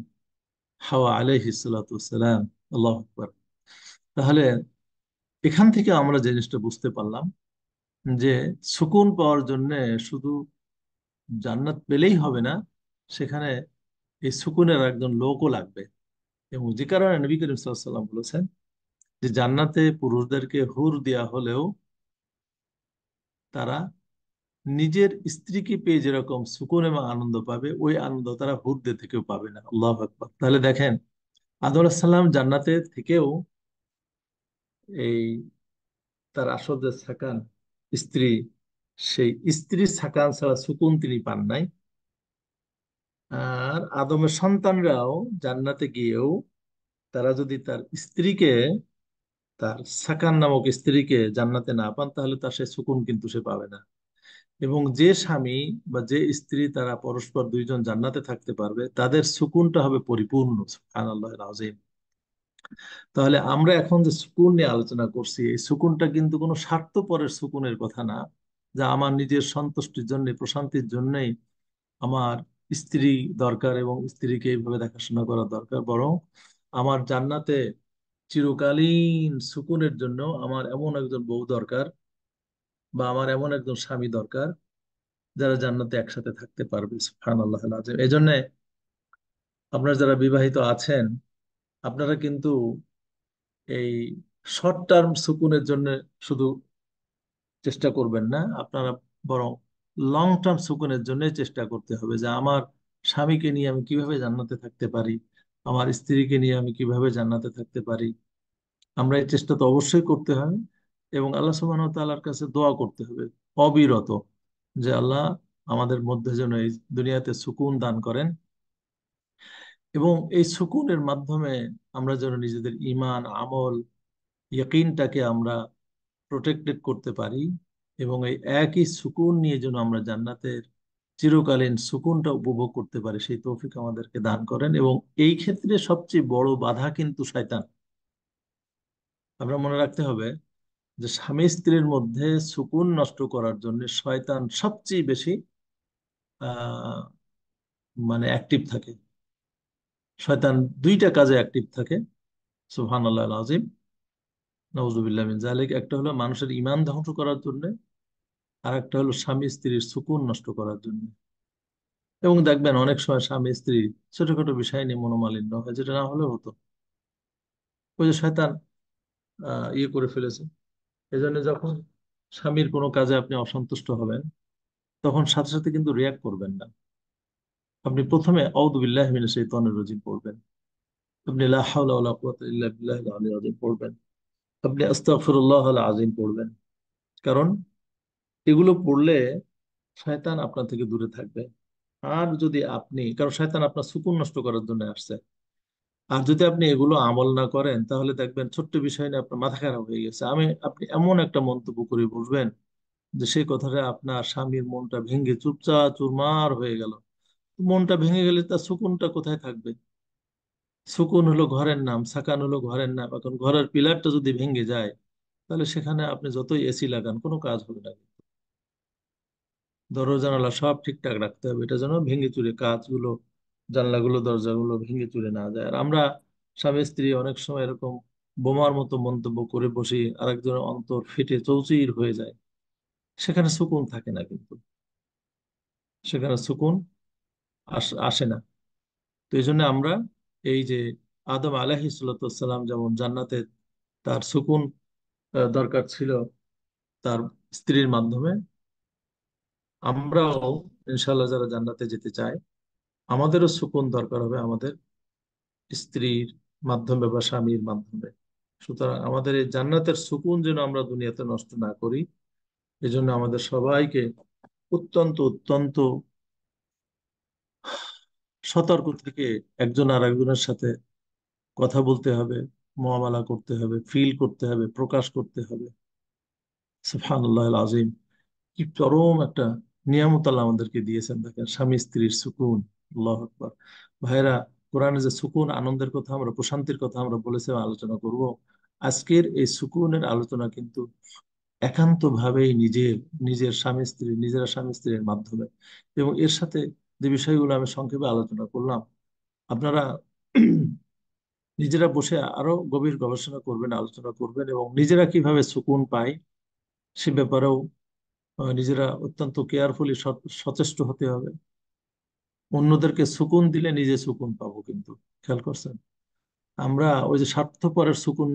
Speaker 1: হাওয়া আলাইহিস সালাতু ওয়াসসালাম। আল্লাহু আকবার। তাহলে এখান থেকে আমরা যে জিনিসটা বুঝতে পারলাম যে সুকুন পাওয়ার জন্য শুধু জান্নাত পেলেই হবে না, সেখানে এই সুকুনের একজন লোকও লাগবে। এবং যে কারণে নবী করিম সাল্লাল্লাহু আলাইহি ওয়াসাল্লাম বলেছেন যে জান্নাতে পুরুষদেরকে হুর দেয়া হলেও তারা নিজের স্ত্রীকে পেয়ে যেরকম সুকুন এবং আনন্দ পাবে, ওই আনন্দ তারা হুরদের থেকেও পাবে না। আল্লাহু আকবার। তাহলে দেখেন, আদম আলাইহিস সালাম জান্নাতে থেকেও এই তার আসল যে সাকান স্ত্রী, সেই স্ত্রীর সাকান ছাড়া সুকুন তিনি পান নাই। আর আদমের সন্তানরাও জান্নাতে গিয়েও তারা যদি তার স্ত্রীকে, তার সাকান নামক স্ত্রীকে জান্নাতে না পান, তাহলে তার সে সুকুন কিন্তু সে পাবে না। এবং যে স্বামী বা যে স্ত্রী তারা পরস্পর দুইজন জান্নাতে থাকতে পারবে, তাদের সুকুনটা হবে পরিপূর্ণ। সুবহানাল্লাহিল আযীম। তাহলে আমরা এখন যে সুকুন নিয়ে আলোচনা করছি, এই সুকুনটা কিন্তু কোনো স্বার্থপরের সুকুনের কথা না, যা আমার নিজের সন্তুষ্টির জন্য, প্রশান্তির জন্যই আমার স্ত্রী দরকার এবং স্ত্রীকে এইভাবে দেখাশোনা করা দরকার। বরং আমার জান্নাতে চিরকালীন সুকুনের জন্য আমার এমন একজন বউ দরকার, বা আমার এমন একজন স্বামী দরকার, যারা জান্নাতে একসাথে থাকতে পারবে। সুবহানাল্লাহ আল-আযীম। এই জন্য আপনারা যারা বিবাহিত আছেন, আপনারা কিন্তু এই শর্ট টার্ম সুকুনের জন্য শুধু চেষ্টা করবেন না, আপনারা বরং লং টার্ম সুকুনের জন্য চেষ্টা করতে হবে, যে আমার স্বামীকে নিয়ে আমি কিভাবে জান্নাতে থাকতে পারি, আমার স্ত্রীকে নিয়ে আমি কিভাবে জান্নাতে থাকতে পারি। আমরা এই চেষ্টা তো অবশ্যই করতে হবে, এবং আল্লাহ সুবহানাহু ওয়া তাআলার কাছে দোয়া করতে হবে অবিরত, যে আল্লাহ আমাদের মধ্যে যেন এই দুনিয়াতে সুকুন দান করেন, এবং এই সুকুনের মাধ্যমে আমরা যেন নিজেদের ঈমান, আমল, ইয়াকিনটাকে আমরা প্রোটেক্টেড করতে পারি, এবং এই একই সুকুন নিয়ে যেন আমরা জান্নাতের চিরকালীন সুকুনটা উপভোগ করতে পারি, সেই তৌফিক আমাদেরকে দান করেন। এবং এই ক্ষেত্রে সবচেয়ে বড় বাধা কিন্তু শয়তান। আমরা মনে রাখতে হবে যে স্বামী স্ত্রীর মধ্যে সুকুন নষ্ট করার জন্য শয়তান সবচেয়ে বেশি আহ মানে অ্যাক্টিভ থাকে। শয়তান দুইটা কাজে অ্যাক্টিভ থাকে। সুবহানাল্লাহ আল-আযীম। নাউযুবিল্লাহ মিন যালিক। একটা হলো মানুষের ঈমান ধ্বংস করার জন্য, আর একটা হলো স্বামী স্ত্রীর সুকুন নষ্ট করার জন্য। এবং দেখবেন অনেক সময় স্বামী স্ত্রী ছোটখাটো বিষয় নিয়ে মনোমালিন্য হয়, যেটা না হলেও হতো। ওই যে শয়তান ইয়ে করে ফেলেছে। এই জন্য যখন স্বামীর কোনো কাজে আপনি অসন্তুষ্ট হবেন, তখন সাথে সাথে কিন্তু রিয়াক্ট করবেন না। আপনি প্রথমে আউযু বিল্লাহি মিনাশ শাইতানির রাজিম পড়বেন, আপনি লা হাওলা ওয়ালা কুওয়াতা ইল্লা বিল্লাহিল আলিয়্যিল আযীম পড়বেন, আপনি আস্তাগফিরুল্লাহাল আযীম পড়বেন। কারণ এগুলো পড়লে শয়তান আপনার থেকে দূরে থাকবে। আর যদি আপনি, কারণ শয়তান আপনার সুকুন নষ্ট করার জন্য আসছে, আর যদি আপনি এগুলো আমল না করেন, তাহলে দেখবেন ছোট্ট বিষয় নিয়ে আপনার মাথা খারাপ হয়ে গেছে, আপনি এমন একটা মন্তব্য করে বসবেন যে সেই কথাটা আপনার স্বামীর মনটা ভেঙে চুপচাপ চুরমার হয়ে গেল। মনটা ভেঙে গেলে তার সুকুনটা কোথায় থাকবে? সুকুন হলো ঘরের নাম, সাকান হলো ঘরের নাম। এখন ঘরের পিলারটা যদি ভেঙে যায়, তাহলে সেখানে আপনি যতই এসি লাগান কোনো কাজ হবে না। দরজা জানালা সব ঠিকঠাক রাখতে হবে, এটা যেন ভেঙে চুরে কাঁচগুলো, জানলাগুলো, দরজাগুলো ভেঙে চুরে না যায়। আর আমরা স্বামী স্ত্রী অনেক সময় এরকম বোমার মতো মন্তব্য করে বসি, আরেকজনের অন্তর ফেটে চৌচির হয়ে যায়, সেখানে সুকুন থাকে না কিন্তু, সেখানে সুকুন আসে না। তো এই জন্য আমরা এই যে আদম আলাইহিসসালাম যেমন জান্নাতে তার সুকুন দরকার ছিল তার স্ত্রীর মাধ্যমে, আমরাও ইনশাল্লাহ যারা জান্নাতে যেতে চাই আমাদেরও সুকুন দরকার হবে আমাদের স্ত্রীর মাধ্যমে বা স্বামীর মাধ্যমে। সুতরাং আমাদের এই জান্নাতের সুকুন যেন আমরা দুনিয়াতে নষ্ট না করি, এজন্য আমাদের সবাইকে অত্যন্ত অত্যন্ত সতর্ক থেকে একজন আর একজনের সাথে কথা বলতে হবে, মুআমালা করতে হবে, ফিল করতে হবে, প্রকাশ করতে হবে। সুবহানাল্লাহ আজিম, কি চরম একটা নিয়ামত আল্লাহ আমাদেরকে দিয়েছেন, দেখেন স্বামী স্ত্রীর সুকুন। আল্লাহ আকবার। ভাইরা, কোরআনে যে সুকুন, আনন্দের কথা আমরা, প্রশান্তির কথা আমরা বলেছিলাম আলোচনা করব, আজকের এই সুকুনের আলোচনা কিন্তু একান্ত ভাবেই নিজের নিজের স্বামী স্ত্রী, নিজেরা স্বামী স্ত্রীর মাধ্যমে। এবং এর সাথে যে বিষয়গুলো আমি সংক্ষেপে আলোচনা করলাম, আপনারা নিজেরা বসে আরো গভীর গবেষণা করবেন, আলোচনা করবেন, এবং নিজেরা কিভাবে সুকুন পায় সে ব্যাপারেও নিজেরা অত্যন্ত কেয়ারফুলি সচেষ্ট হতে হবে। অন্যদেরকে সুকুন দিলে নিজে সুকুন পাবো কিন্তু, খেয়াল করছেন? আমরা ওই যে স্বার্থপরের সুকুন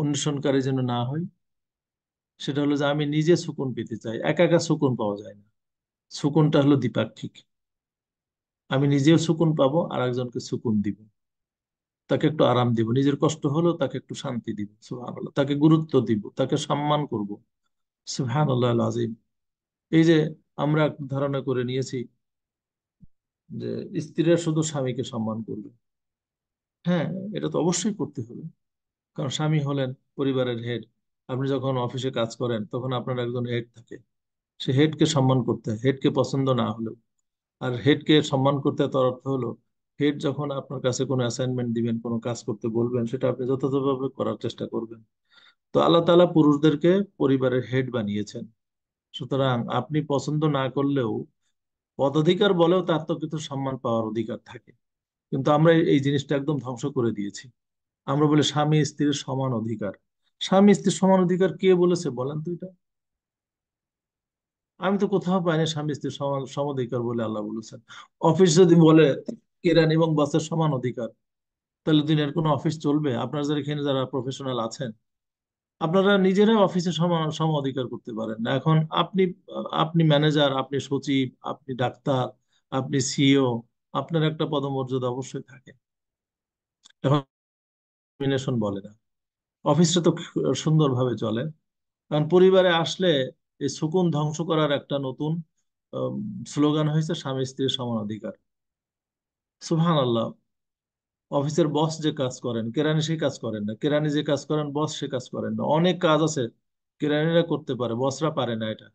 Speaker 1: অন্বেষণকারী যেন না হয়। সেটা হলো যে আমি নিজে সুকুন পেতে চাই, একা একা সুকুন পাওয়া যায় না। সুকুনটা হলো দ্বিপাক্ষিক। আমি নিজেও সুকুন পাবো, আর একজনকে সুকুন দিব, তাকে একটু আরাম দিব, নিজের কষ্ট হলেও তাকে একটু শান্তি দিব, সুবহানাল্লাহ, তাকে গুরুত্ব দিব, তাকে সম্মান করব। সুবহানাল্লাহ আজিম। এই যে আমরা ধারণা করে নিয়েছি যে স্ত্রীরা শুধু স্বামীকে সম্মান করবে, হ্যাঁ, এটা তো অবশ্যই করতে হবে, কারণ স্বামী হলেন পরিবারের হেড। আপনি যখন অফিসে কাজ করেন তখন আপনার একজন হেড থাকে, সে হেডকে সম্মান করতে হয়, হেডকে পছন্দ না হলেও। আর হেডকে সম্মান করতে তার অর্থ হলো হেড যখন আপনার কাছে কোনো অ্যাসাইনমেন্ট দিবেন, কোনো কাজ করতে বলবেন, সেটা আপনি যথাযথভাবে করার চেষ্টা করবেন। তো আল্লাহ তাআলা পুরুষদেরকে পরিবারের হেড বানিয়েছেন। সুতরাং আপনি পছন্দ না করলেও, পদাধিকার বলেও তার তো কিছু সম্মান পাওয়ার অধিকার থাকে। কিন্তু আমরা এই জিনিসটা একদম ধ্বংস করে দিয়েছি। আমরা বলি স্বামী স্ত্রীর সমান অধিকার। স্বামী স্ত্রীর সমান অধিকার কে বলেছে বলেন তো এটা? আমি তো কোথাও পাইনি স্বামী স্ত্রীর সমান সম অধিকার বলে আল্লাহ বলেছেন। অফিস যদি বলে কেরানি এবং বসের সমান অধিকার, তাহলে দিনের কোনো অফিস চলবে? আপনারা যারা এখানে যারা প্রফেশনাল আছেন, আপনারা নিজেরা অফিসে সম অধিকার করতে পারেন না। এখন আপনি আপনি ম্যানেজার, আপনি সচিব, আপনি ডাক্তার, আপনি সিইও, আপনার একটা পদমর্যাদা অবশ্যই থাকে। এখন নমিনেশন বলে না, অফিসটা তো সুন্দরভাবে চলে। কারণ পরিবারে আসলে এই সুকুন ধ্বংস করার একটা নতুন স্লোগান হয়েছে স্বামী স্ত্রীর সমান অধিকার। সুবহানাল্লাহ। অফিসের বস যে কাজ করেন, কেরানি সেই কাজ করেন না, কেরানি যে কাজ করেন বস সে কাজ করেন না। অনেক কাজ আছে কেরানিরা করতে পারে, বসরা পারে না এটা।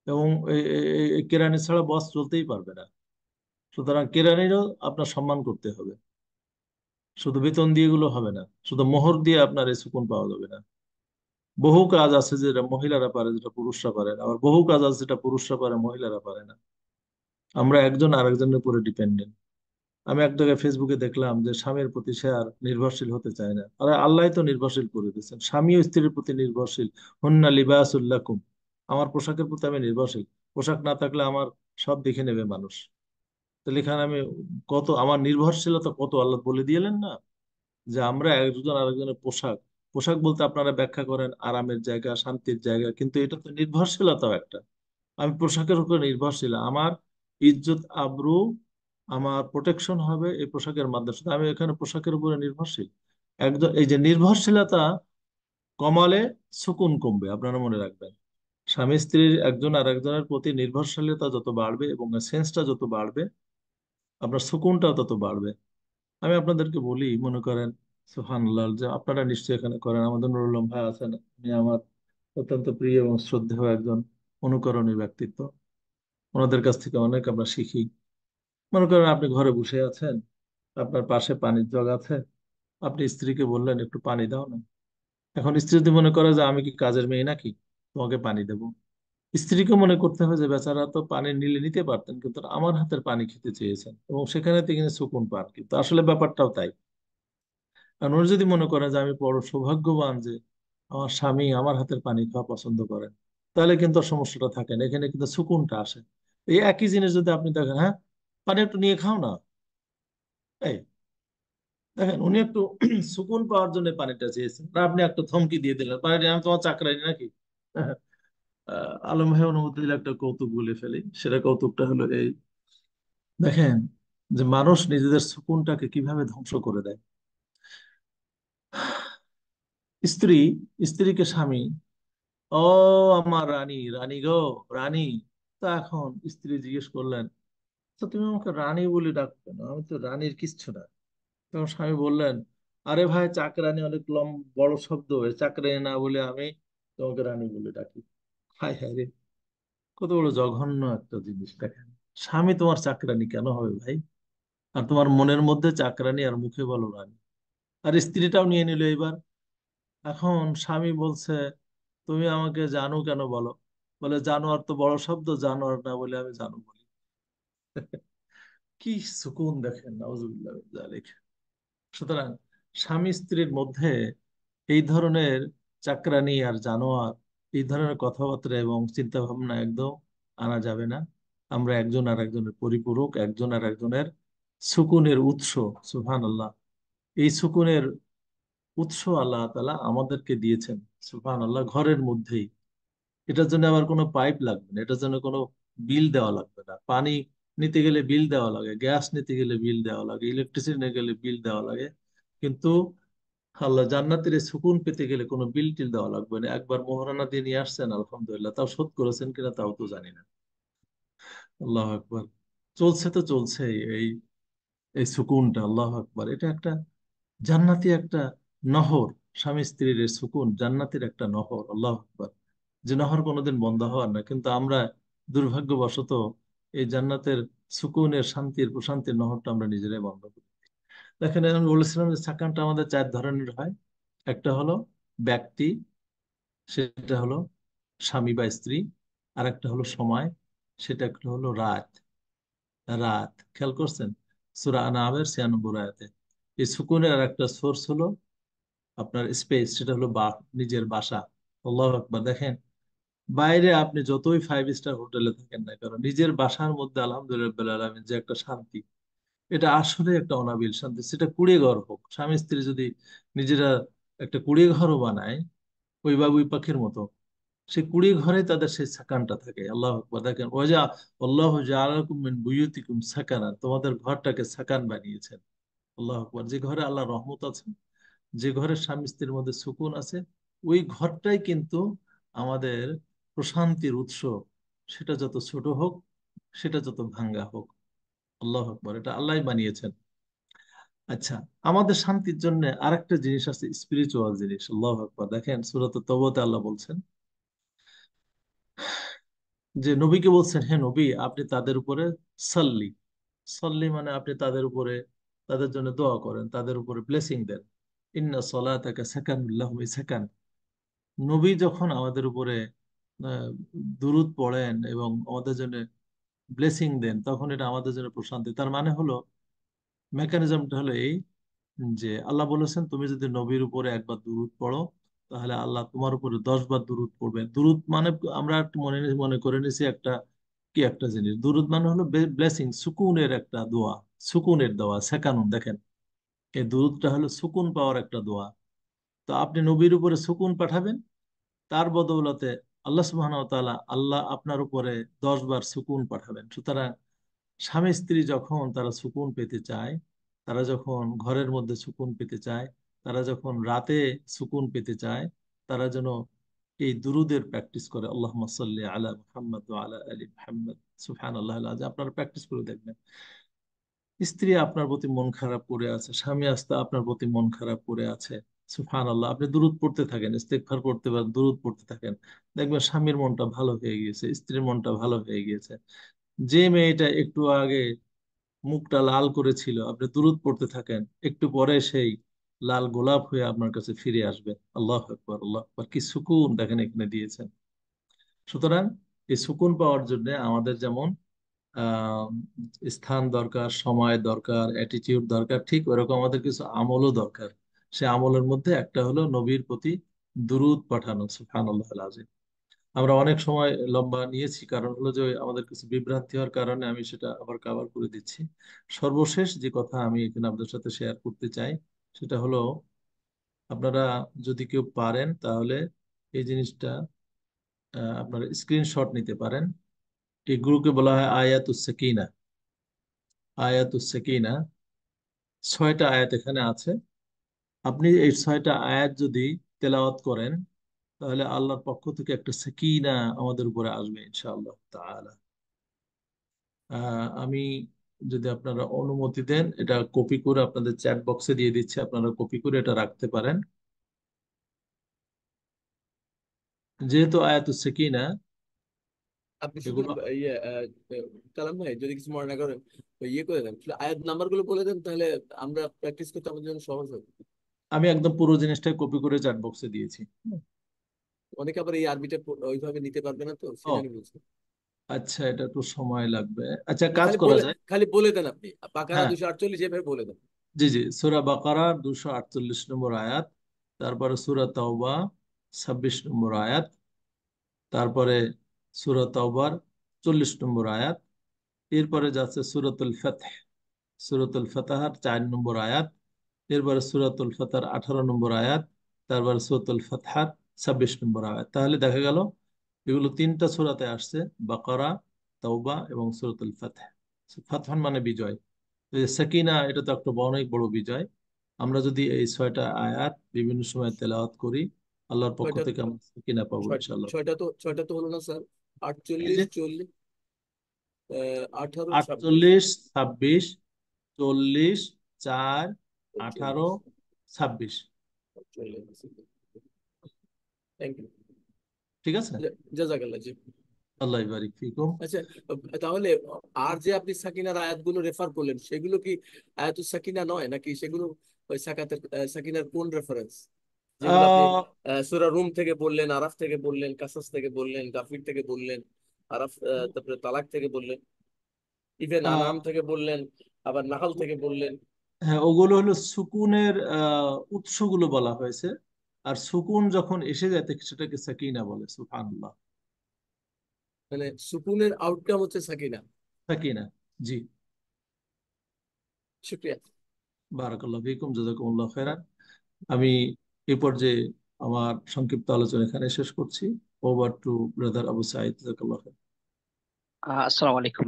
Speaker 1: এবং এই কেরানি ছাড়া বস চলতেই পারবে না। সুতরাং কেরানিরও আপনার সম্মান করতে হবে। শুধু বেতন দিয়ে এগুলো হবে না, শুধু মোহর দিয়ে আপনার এই সুকুন পাওয়া যাবে না। বহু কাজ আছে যেটা মহিলারা পারে, যেটা পুরুষরা পারে না। আবার বহু কাজ আছে যেটা পুরুষরা পারে, মহিলারা পারে না। আমরা একজন আরেকজনের উপরে ডিপেন্ডেন্ট। আমি এক জায়গায় ফেসবুকে দেখলাম যে স্বামীর প্রতি সে আর নির্ভরশীল হতে চায় না। আরে আল্লাহ তো নির্ভরশীল করে দিয়েছেন, স্বামী ও স্ত্রীর প্রতি নির্ভরশীল। হুন্না লিবাসুল লাকুম, আমার পোশাকের প্রতি আমি নির্ভরশীল। পোশাক না থাকলে আমার সব দেখে নেবে মানুষ। তাহলে এখানে আমি কত আমার নির্ভরশীলতা কত আল্লাহ বলে দিলেন না, যে আমরা একজন আরেকজনের পোশাক। পোশাক বলতে আপনারা ব্যাখ্যা করেন আরামের জায়গা, শান্তির জায়গা, কিন্তু এটা তো নির্ভরশীলতাও একটা। আমি পোশাকের উপর নির্ভরশীল, আমার ইজ্জত আবরু, আমার প্রোটেকশন হবে এই পোশাকের মাধ্যমে। শুধু আমি এখানে পোশাকের উপরে নির্ভরশীল। একদম এই যে নির্ভরশীলতা কমালে সুকুন কমবে, আপনারা মনে রাখবেন। স্বামী স্ত্রীর একজন আর একজনের প্রতি নির্ভরশীলতা যত বাড়বে এবং সেন্সটা যত বাড়বে, আপনার সুকুনটাও তত বাড়বে। আমি আপনাদেরকে বলি, মনে করেন সুবহানাল্লাহ, যে আপনারা নিশ্চয়ই এখানে করেন, আমাদের নুরুল আলম ভাই আছেন, উনি আমার অত্যন্ত প্রিয় এবং শ্রদ্ধেয় একজন অনুকরণীয় ব্যক্তিত্ব। ওনাদের কাছ থেকে অনেক আমরা শিখি। মনে করেন আপনি ঘরে বসে আছেন, আপনার পাশে পানির জগ আছে, আপনি স্ত্রীকে বললেন একটু পানি দাও না, এখন স্ত্রী যদি মনে করে যে আমি কি কাজের মেয়ে নাকি তোমাকে পানি দেবো, স্ত্রীকে মনে করতে হবে যে বেচারা তো পানি নিলে নিতে পারতেন, কিন্তু আমার হাতের পানি খেতে চেয়েছেন এবং সেখানে তিনি সুকুন পান, কিন্তু আসলে ব্যাপারটাও তাই। কারণ উনি যদি মনে করেন যে আমি বড় সৌভাগ্যবান যে আমার স্বামী আমার হাতের পানি খাওয়া পছন্দ করেন, তাহলে কিন্তু আর সমস্যাটা থাকে না, এখানে কিন্তু সুকুনটা আসে। এই একই জিনিস যদি আপনি দেখেন, হ্যাঁ পানি একটু নিয়ে খাও না, এই দেখেন উনি একটু সুকুন পাওয়ার জন্য পানিটা চেয়েছেন, আর আপনি একটা ধমকি দিয়ে দিলেন পানিটা আমি তোমার চাকরানি নাকি। আলম ভাই অনুমতি দিলে একটা কৌতুক বলে ফেলি, সেটা কৌতুকটা হলো এই, দেখেন যে মানুষ নিজেদের সুকুনটাকে কিভাবে ধ্বংস করে দেয়। স্ত্রী, স্ত্রীকে স্বামী, ও আমার রানী, রানী গো, রানী। তা এখন স্ত্রী জিজ্ঞেস করলেন, তো তুমি আমাকে রানী বলে ডাকবে না, আমি তো রানীর কিচ্ছু না। তখন স্বামী বললেন, আরে ভাই চাকরানী অনেক বড় শব্দ, এ চাকরানী না বলে আমি তোমাকে রানী বলে ডাকি। হায় হায় রে, কত বড় জঘন্য একটা জিনিস। দেখেন স্বামী তোমার চাকরানী কেন হবে ভাই? আর তোমার মনের মধ্যে চাকরানী আর মুখে বলো রানী। আর স্ত্রীটাও নিয়ে নিল এবার। এখন স্বামী বলছে, তুমি আমাকে জানু কেন বলো? বলে জানোয়ার তো বড় শব্দ, জানোয়ার না বলে আমি জানু বলি। কি সুকুন দেখেন, নাউজুবিল্লাহ মিন যালিক। সুতরাং স্বামী স্ত্রীর মধ্যে এই ধরনের চাকরানি আর জানোয়ার, এই ধরনের কথাবার্তা এবং চিন্তা ভাবনা একদম আনা যাবে না। আমরা একজন আর একজনের পরিপূরক, একজন আর একজনের সুকুনের উৎস। সুবহানাল্লাহ। এই সুকুনের উৎস আল্লাহ তাআলা আমাদেরকে দিয়েছেন, সুবহানাল্লাহ, ঘরের মধ্যেই। এটার জন্য আবার কোনো পাইপ লাগবে না, এটার জন্য কোনো বিল দেওয়া লাগবে না। পানি নিতে গেলে বিল দেওয়া লাগে, গ্যাস নিতে গেলে বিল দেওয়া লাগে, ইলেকট্রিসিটি নিতে গেলে বিল দেওয়া লাগে। কিন্তু আল্লাহ জান্নাতের এই সুকুন পেতে গেলে কোনো বিল টিল দেওয়া লাগবে না। একবার মোহরানা দিয়ে নিয়ে আসছেন, আলহামদুলিল্লাহ, তাও শোধ করেছেন কিনা তাও তো জানি না। আল্লাহ আকবার। চলছে তো চলছে এই এই সুকুনটা, আল্লাহ আকবার, এটা একটা জান্নাতি একটা নহর। স্বামী স্ত্রীর এই সুকুন জান্নাতের একটা নহর, আল্লাহ আকবার, যে নহর কোনোদিন বন্ধ হওয়ার না। কিন্তু আমরা দুর্ভাগ্যবশত এই জান্নাতের সুকুনের শান্তির প্রশান্তির নহরটা আমরা নিজেরাই বন্ধ করি। দেখেন আমি বলেছিলাম যে সাকানটা আমাদের চার ধরনের হয়। একটা হলো ব্যক্তি, সেটা হলো স্বামী বা স্ত্রী। আর একটা হলো সময়, সেটা একটা হলো রাত। রাত খেয়াল করছেন সূরা আনআমের 96 আয়াতে। এই সুকুনের আর একটা সোর্স হলো আপনার স্পেস, সেটা হলো নিজের বাসা। আল্লাহু আকবার। দেখেন বাইরে আপনি যতই 5 স্টার হোটেলে থাকেন না কেন, নিজের বাসার মধ্যে আলহামদুলিল্লাহ রাব্বিল আলামিন যে একটা শান্তি, এটা আসলে একটা অনাবিল শান্তি। সেটা কুড়ে ঘর হোক, স্বামী স্ত্রী যদি নিজেরা একটা কুড়ে ঘরও বানায় ওই বাবুই পাখির মতো, সে কুড়ে ঘরে তাদের সেই সাকানটা থাকে। আল্লাহ আকবার। দেখেন ওয়াজা আল্লাহু জাআলাকুম মিন বুয়ুতিকুম সাকানা, তোমাদের ঘরটাকে সাকান বানিয়েছেন। আল্লাহ আকবার। যে ঘরে আল্লাহ রহমত আছে, যে ঘরে স্বামী স্ত্রীর মধ্যে সুকুন আছে, ওই ঘরটাই কিন্তু আমাদের প্রশান্তির উৎস। সেটা যত ছোট হোক, সেটা যত ভাঙ্গা হোক। আল্লাহ আকবার, এটা আল্লাহই বানিয়েছেন। আচ্ছা, আমাদের শান্তির জন্য আরেকটা জিনিস আছে, স্পিরিচুয়াল জিনিস। আল্লাহ আকবার। দেখেন সূরাত তওবাতে আল্লাহ বলছেন যে নবীকে বলছেন, হে নবী আপনি তাদের উপরে সাল্লি, সাল্লি মানে আপনি তাদের উপরে, তাদের জন্য দোয়া করেন, তাদের উপরে ব্লেসিং দেন। ইন্না সলাতাকা সাকানুল লাহুম, এই সাকান। নবী যখন আমাদের উপরে আহ, দুরূদ পড়েন এবং আমাদের জন্য ব্লেসিং দেন, তখন এটা আমাদের জন্য প্রশান্তি। তার মানে হলো, মেকানিজমটা হলো এই, যে আল্লাহ বলেছেন তুমি যদি নবীর উপরে একবার দুরূদ পড়ো, তাহলে আল্লাহ তোমার উপরে 10 বার দুরূদ পড়বেন। দুরূদ মানে আমরা একটু মনে করে নিছি একটা কি একটা জিনিস। দুরূদ মানে হলো ব্লেসিং, সুকুনের একটা দোয়া, সুকুনের দোয়া সেকানুন। দেখেন এই দুরূদটা হলো সুকুন পাওয়ার একটা দোয়া। তো আপনি নবীর উপরে সুকুন পাঠাবেন, তার বদৌলতে আল্লাহ সুবহানাহু ওয়া তাআলা, আল্লাহ আপনার উপরে 10 বার সুকুন পাঠাবেন। সুতরাং স্বামী স্ত্রী যখন তারা সুকুন পেতে চায়, তারা যখন ঘরের মধ্যে সুকুন পেতে চায়, তারা যখন রাতে সুকুন পেতে চায়, তারা যেন এই দুরুদের প্র্যাকটিস করে। আল্লাহুম্মা সাল্লি আলা মুহাম্মদ ওয়া আলা আলি মুহাম্মদ। সুবহানাল্লাহিল আযীম। আপনারা প্র্যাকটিস করে দেখবেন। স্ত্রী আপনার প্রতি মন খারাপ করে আছে, স্বামী আস্তে আপনার প্রতি মন খারাপ করে আছে, সুবহানাল্লাহ, আপনি দুরূদ পড়তে থাকেন, ইস্তেগফার করতে পারেন, দুরূদ পড়তে থাকেন, দেখবেন স্বামীর মনটা ভালো হয়ে গিয়েছে, স্ত্রীর মনটা ভালো হয়ে গিয়েছে। যে মেয়েটা একটু আগে মুখটা লাল করেছিল, আপনি দুরূদ পড়তে থাকেন, একটু পরে সেই লাল গোলাপ হয়ে আপনার কাছে ফিরে আসবে। আল্লাহ আকবার, আল্লাহ আকবার, কি সুকুন দেখেন এখানে দিয়েছেন। সুতরাং এই সুকুন পাওয়ার জন্য আমাদের যেমন আহ স্থান দরকার, সময় দরকার, অ্যাটিটিউড দরকার, ঠিক ওরকম আমাদের কিছু আমলও দরকার। সে আমলের মধ্যে একটা হলো নবীর প্রতি দুরূদ পাঠানো, সুবহানাল্লাহ আল-আযীম। আমরা অনেক সময় লম্বা নিয়েছি, কারণ হলো যে আমাদের কিছু বিভ্রান্তি হওয়ার কারণে আমি সেটা আবার কভার করে দিচ্ছি। সর্বশেষ যে কথা আমি এখানে আপনাদের সাথে শেয়ার করতে চাই সেটা হলো, আপনারা যদি কেউ পারেন তাহলে এই জিনিসটা আপনারা স্ক্রিনশট নিতে পারেন। এগুলোকে বলা হয় আয়াতুস সাকিনা। আয়াতুস সাকিনা, 6টা আয়াত এখানে আছে। আপনি এই 6টা আয়াত যদি তেলাওয়াত করেন তাহলে আল্লাহর পক্ষ থেকে একটা সাকিনা আমাদের উপরে আসবে ইনশাআল্লাহ তাআলা। আমি যদি আপনারা অনুমতি দেন এটা কপি করে আপনাদের চ্যাট বক্সে দিয়ে দিচ্ছি, আপনারা কপি করে এটা রাখতে পারেন। যেহেতু আয়াতুস সাকিনা
Speaker 5: আপনি শুধু
Speaker 1: এগুলো,
Speaker 5: ইয়ে কালাম ভাই, যদি কিছু মনে না করেন, ওই ইয়ে করে দেন, শুধু আয়াত নাম্বার গুলো বলে দেন, তাহলে আমরা প্র্যাকটিস করতে আমাদের জন্য সহজ হবে।
Speaker 1: আমি একদম পুরো জিনিসটাই কপি করে চ্যাট বক্সে দিয়েছি।
Speaker 5: অনেকে আবার এই আরবিটা ওইভাবে নিতে পারবে না, তো
Speaker 1: ও
Speaker 5: সেজন্য বলছি।
Speaker 1: আচ্ছা, এটা একটু সময় লাগবে। আচ্ছা,
Speaker 5: না,
Speaker 1: কাজ
Speaker 5: খালি
Speaker 1: করা
Speaker 5: বলে,
Speaker 1: যায়।
Speaker 5: খালি বলে দেন আপনি বাকারা
Speaker 1: হ্যাঁ,
Speaker 5: 248 এভাবে বলে দেন।
Speaker 1: জি জি, সূরা বাকারা 248 নম্বর আয়াত, তারপরে সূরা তাওবা 26 নম্বর আয়াত, তারপরে সূরা তাওবার 40 নম্বর আয়াত, এরপরে যাচ্ছে সূরাতুল ফাতহ, সূরাতুল ফাতহার 4 নম্বর আয়াত, এরপরে সূরাতুল ফাতহার 18 নম্বর আয়াত, তারপরে সূরাতুল ফাতহার 26 নম্বর আয়াত। তাহলে দেখা গেল এগুলো 3টা সূরাতে আসছে, বাকারা, তাওবা এবং সূরাতুল ফাতহ। ফাতহ মানে বিজয়। এই সাকিনা এটা তো একটা অনেক বড় বিজয়। আমরা যদি এই 6টা আয়াত বিভিন্ন সময় তেলাওয়াত করি আল্লাহর পক্ষ
Speaker 5: ছয়টা,
Speaker 1: থেকে আমরা সাকিনা পাবো ইনশাআল্লাহ।
Speaker 5: ছয়টা তো হলো না স্যার?
Speaker 1: এই
Speaker 5: 48,
Speaker 1: যে
Speaker 5: 40, 18, 26,
Speaker 1: 48, 26, 40, 4, 18,
Speaker 5: 40,
Speaker 1: 26।
Speaker 5: 40। Thank you.
Speaker 1: ঠিক আছে।
Speaker 5: জাজাকাল্লাহ জি।
Speaker 1: আল্লাহ বারিক ফিকুম।
Speaker 5: আচ্ছা, তাহলে আর যে আপনি সাকিনার আয়াতগুলো রেফার করলেন, সেগুলো কি আয়াতুস সাকিনা নয়, নাকি সেগুলো ওই সাকিনার কোন রেফারেন্স, যেগুলো আপনি
Speaker 1: আহ
Speaker 5: সূরা রুম থেকে বললেন, আরাফ থেকে বললেন, কাসাস থেকে বললেন, গাফির থেকে বললেন, আরাফ, তারপরে তালাক থেকে বললেন, ইভেন
Speaker 1: আহ
Speaker 5: আনাম থেকে বললেন, আবার নাহাল থেকে বললেন।
Speaker 1: হ্যাঁ, ওগুলো হলো সুকুনের উৎসগুলো বলা হয়েছে। আর সুকুন যখন এসে যায় সেটাকে সাকিনা বলে, সুবহানাল্লাহ।
Speaker 5: মানে সুকুনের আউটকাম হচ্ছে সাকিনা।
Speaker 1: সাকিনা, জি।
Speaker 5: শুক্রিয়া।
Speaker 1: বারাকাল্লাহ ফিকুম, জাযাকুমুল্লাহ খাইরান। আমি এই পর্যায়ে আমার সংক্ষিপ্ত আলোচনা এখানে শেষ করছি। Over to brother Abu Saeed, জাযাকাল্লাহ খাইর।
Speaker 3: আসসালামু আলাইকুম।